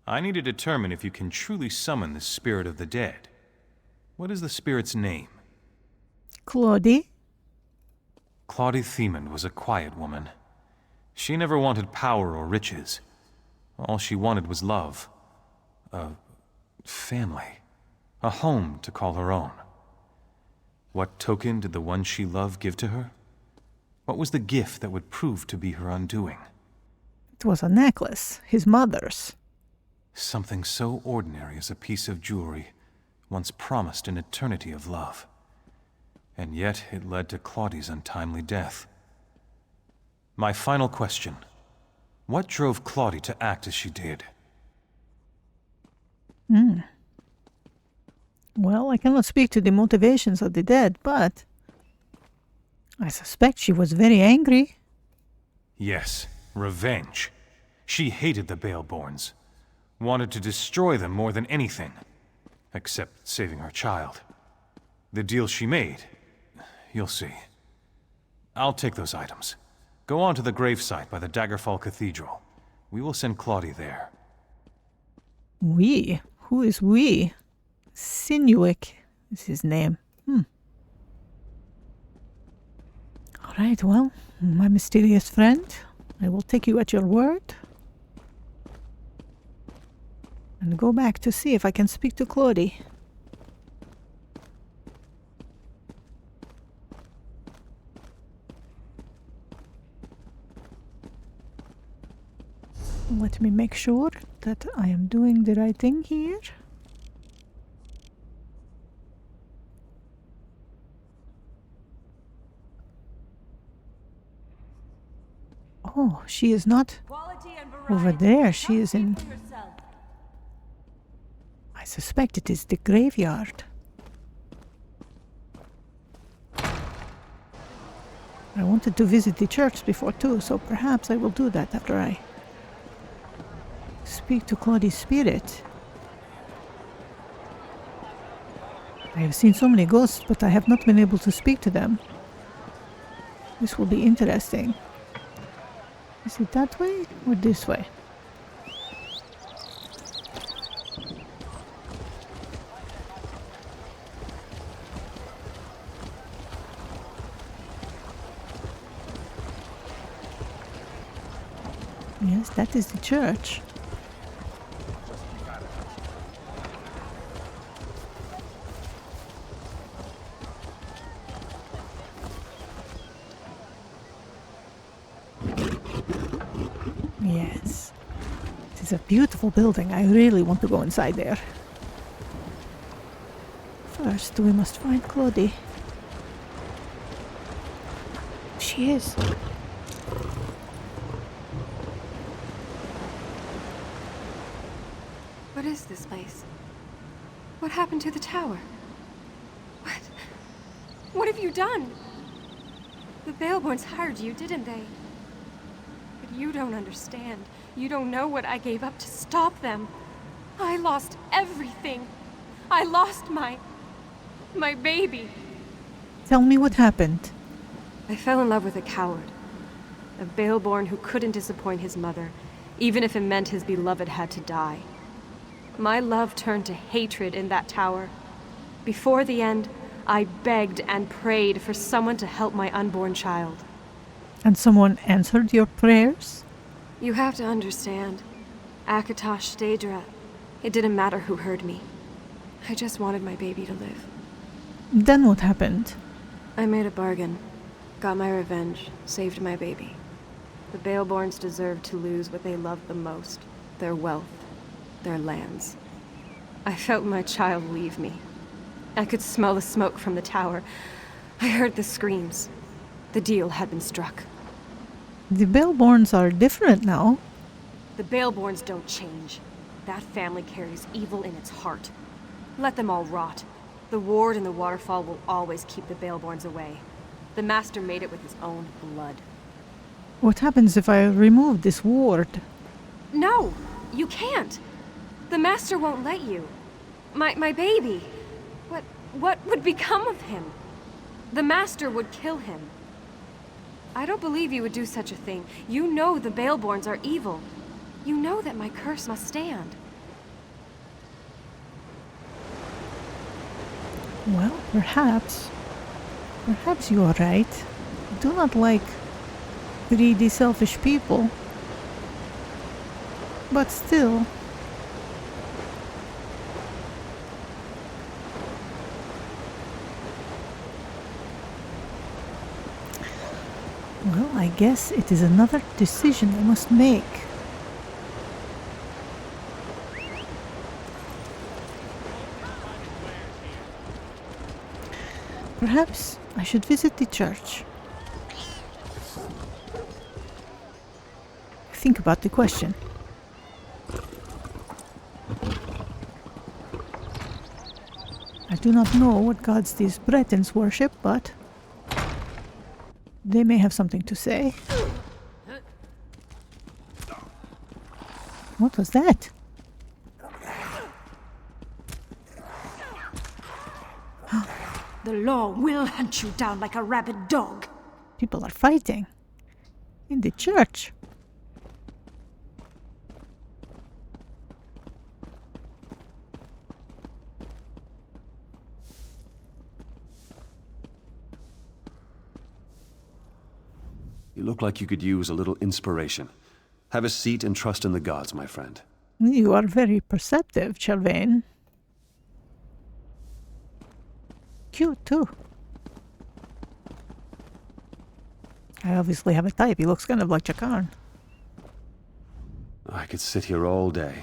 I need to determine if you can truly summon the spirit of the dead. What is the spirit's name? Claudie. Claudie Themond was a quiet woman. She never wanted power or riches. All she wanted was love. A family. A home to call her own. What token did the one she loved give to her? What was the gift that would prove to be her undoing? It was a necklace, his mother's. Something so ordinary as a piece of jewelry, once promised an eternity of love. And yet it led to Claudie's untimely death. My final question. What drove Claudie to act as she did? Well, I cannot speak to the motivations of the dead, but I suspect she was very angry. Yes, revenge. She hated the Baleborns. Wanted to destroy them more than anything. Except saving her child. The deal she made, you'll see. I'll take those items. Go on to the gravesite by the Daggerfall Cathedral. We will send Claudie there. We? Who is we? Sinuic is his name. All right, well, my mysterious friend, I will take you at your word. And go back to see if I can speak to Claudie. Let me make sure that I am doing the right thing here. Oh, she is not over there. She is in... I suspect it is the graveyard. I wanted to visit the church before too, so perhaps I will do that after I speak to Claudie's spirit. I have seen so many ghosts, but I have not been able to speak to them. This will be interesting. Is it that way or this way? Yes, that is the church. Yes. It is a beautiful building. I really want to go inside there. First, we must find Claudie. She is. What is this place? What happened to the tower? What have you done? The Baleborns hired you, didn't they? But you don't understand. You don't know what I gave up to stop them. I lost everything. I lost my baby. Tell me what happened. I fell in love with a coward. A Baleborn who couldn't disappoint his mother, even if it meant his beloved had to die. My love turned to hatred in that tower. Before the end, I begged and prayed for someone to help my unborn child. And someone answered your prayers? You have to understand. Akatosh, Daedra, it didn't matter who heard me. I just wanted my baby to live. Then what happened? I made a bargain. Got my revenge. Saved my baby. The Baleborns deserved to lose what they loved the most. Their wealth. Their lands. I felt my child leave me. I could smell the smoke from the tower. I heard the screams. The deal had been struck. The Baleborns are different now. The Baleborns don't change. That family carries evil in its heart. Let them all rot. The ward and the waterfall will always keep the Baleborns away. The Master made it with his own blood. What happens if I remove this ward? No! You can't! The Master won't let you. My baby. What would become of him? The Master would kill him. I don't believe you would do such a thing. You know the Baleborns are evil. You know that my curse must stand. Well, perhaps you are right. I do not like greedy, selfish people. But still... Well, I guess it is another decision I must make. Perhaps I should visit the church. Think about the question. I do not know what gods these Bretons worship, but they may have something to say. What was that? The law will hunt you down like a rabid dog. People are fighting. In the church. You look like you could use a little inspiration. Have a seat and trust in the gods, my friend. You are very perceptive, Chelvain. Cute, too. I obviously have a type. He looks kind of like Chakarn. I could sit here all day.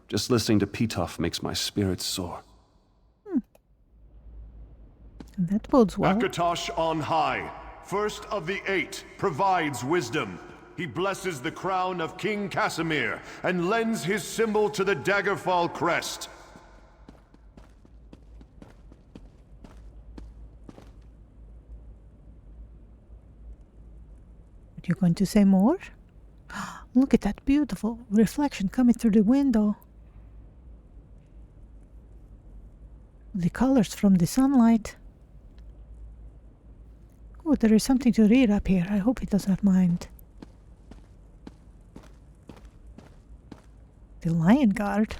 Just listening to Pitoff makes my spirits soar. That bodes well. Akatosh on high, first of the 8, provides wisdom. He blesses the crown of King Casimir and lends his symbol to the Daggerfall crest. You're going to say more? Look at that beautiful reflection coming through the window. The colors from the sunlight. Oh, there is something to read up here. I hope he does not mind. The Lion Guard.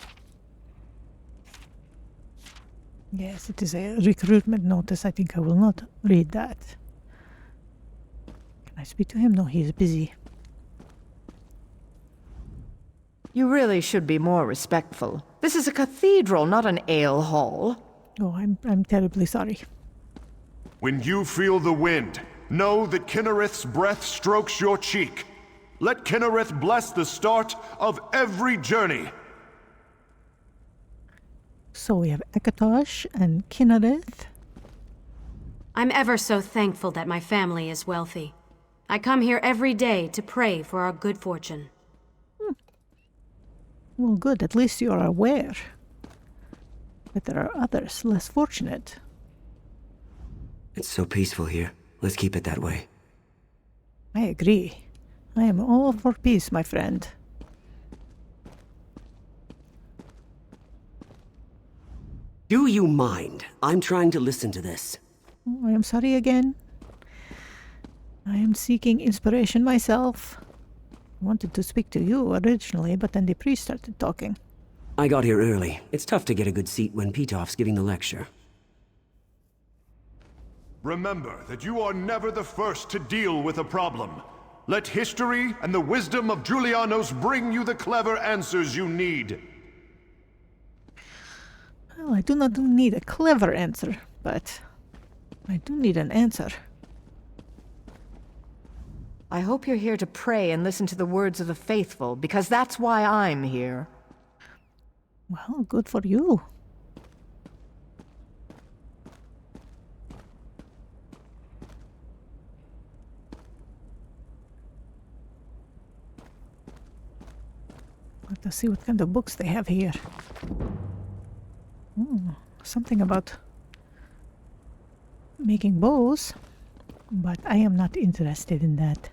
Yes, it is a recruitment notice. I think I will not read that. Can I speak to him? No, he is busy. You really should be more respectful. This is a cathedral, not an ale hall. Oh, I'm terribly sorry. When you feel the wind, know that Kinnereth's breath strokes your cheek. Let Kinnereth bless the start of every journey. So we have Akatosh and Kinnereth. I'm ever so thankful that my family is wealthy. I come here every day to pray for our good fortune. Well, good. At least you are aware. But there are others less fortunate. It's so peaceful here. Let's keep it that way. I agree. I am all for peace, my friend. Do you mind? I'm trying to listen to this. I am sorry again. I am seeking inspiration myself. I wanted to speak to you originally, but then the priest started talking. I got here early. It's tough to get a good seat when Pitov's giving the lecture. Remember that you are never the first to deal with a problem. Let history and the wisdom of Julianos bring you the clever answers you need. Well, I do not need a clever answer, but I do need an answer. I hope you're here to pray and listen to the words of the faithful, because that's why I'm here. Well, good for you. Let's see what kind of books they have here. Something about making bows, but I am not interested in that.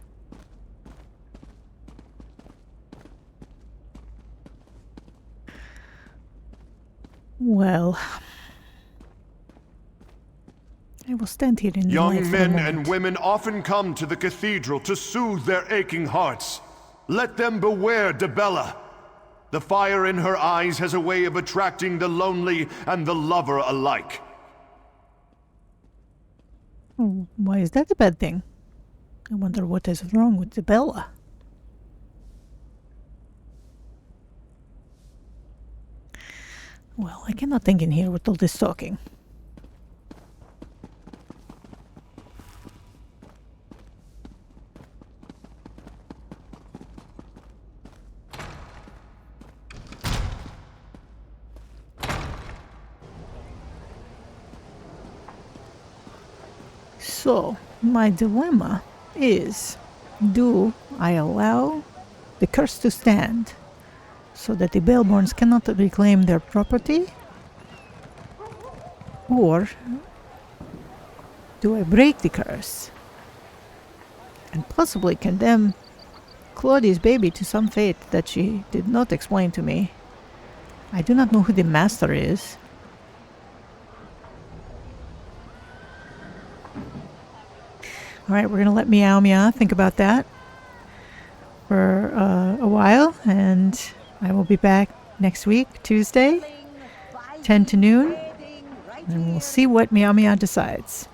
Well, I will stand here in the light Young for a men moment. and women often come to the cathedral to soothe their aching hearts. Let them beware Debella. The fire in her eyes has a way of attracting the lonely and the lover alike. Why is that a bad thing? I wonder what is wrong with Debella. Well, I cannot think in here with all this talking. So, my dilemma is, do I allow the curse to stand so that the Baleborns cannot reclaim their property? Or do I break the curse and possibly condemn Claudia's baby to some fate that she did not explain to me? I do not know who the master is. Alright, we're going to let Miao Mya think about that for a while, and I will be back next week, Tuesday, 10 to noon, and we'll see what Miao Mya decides.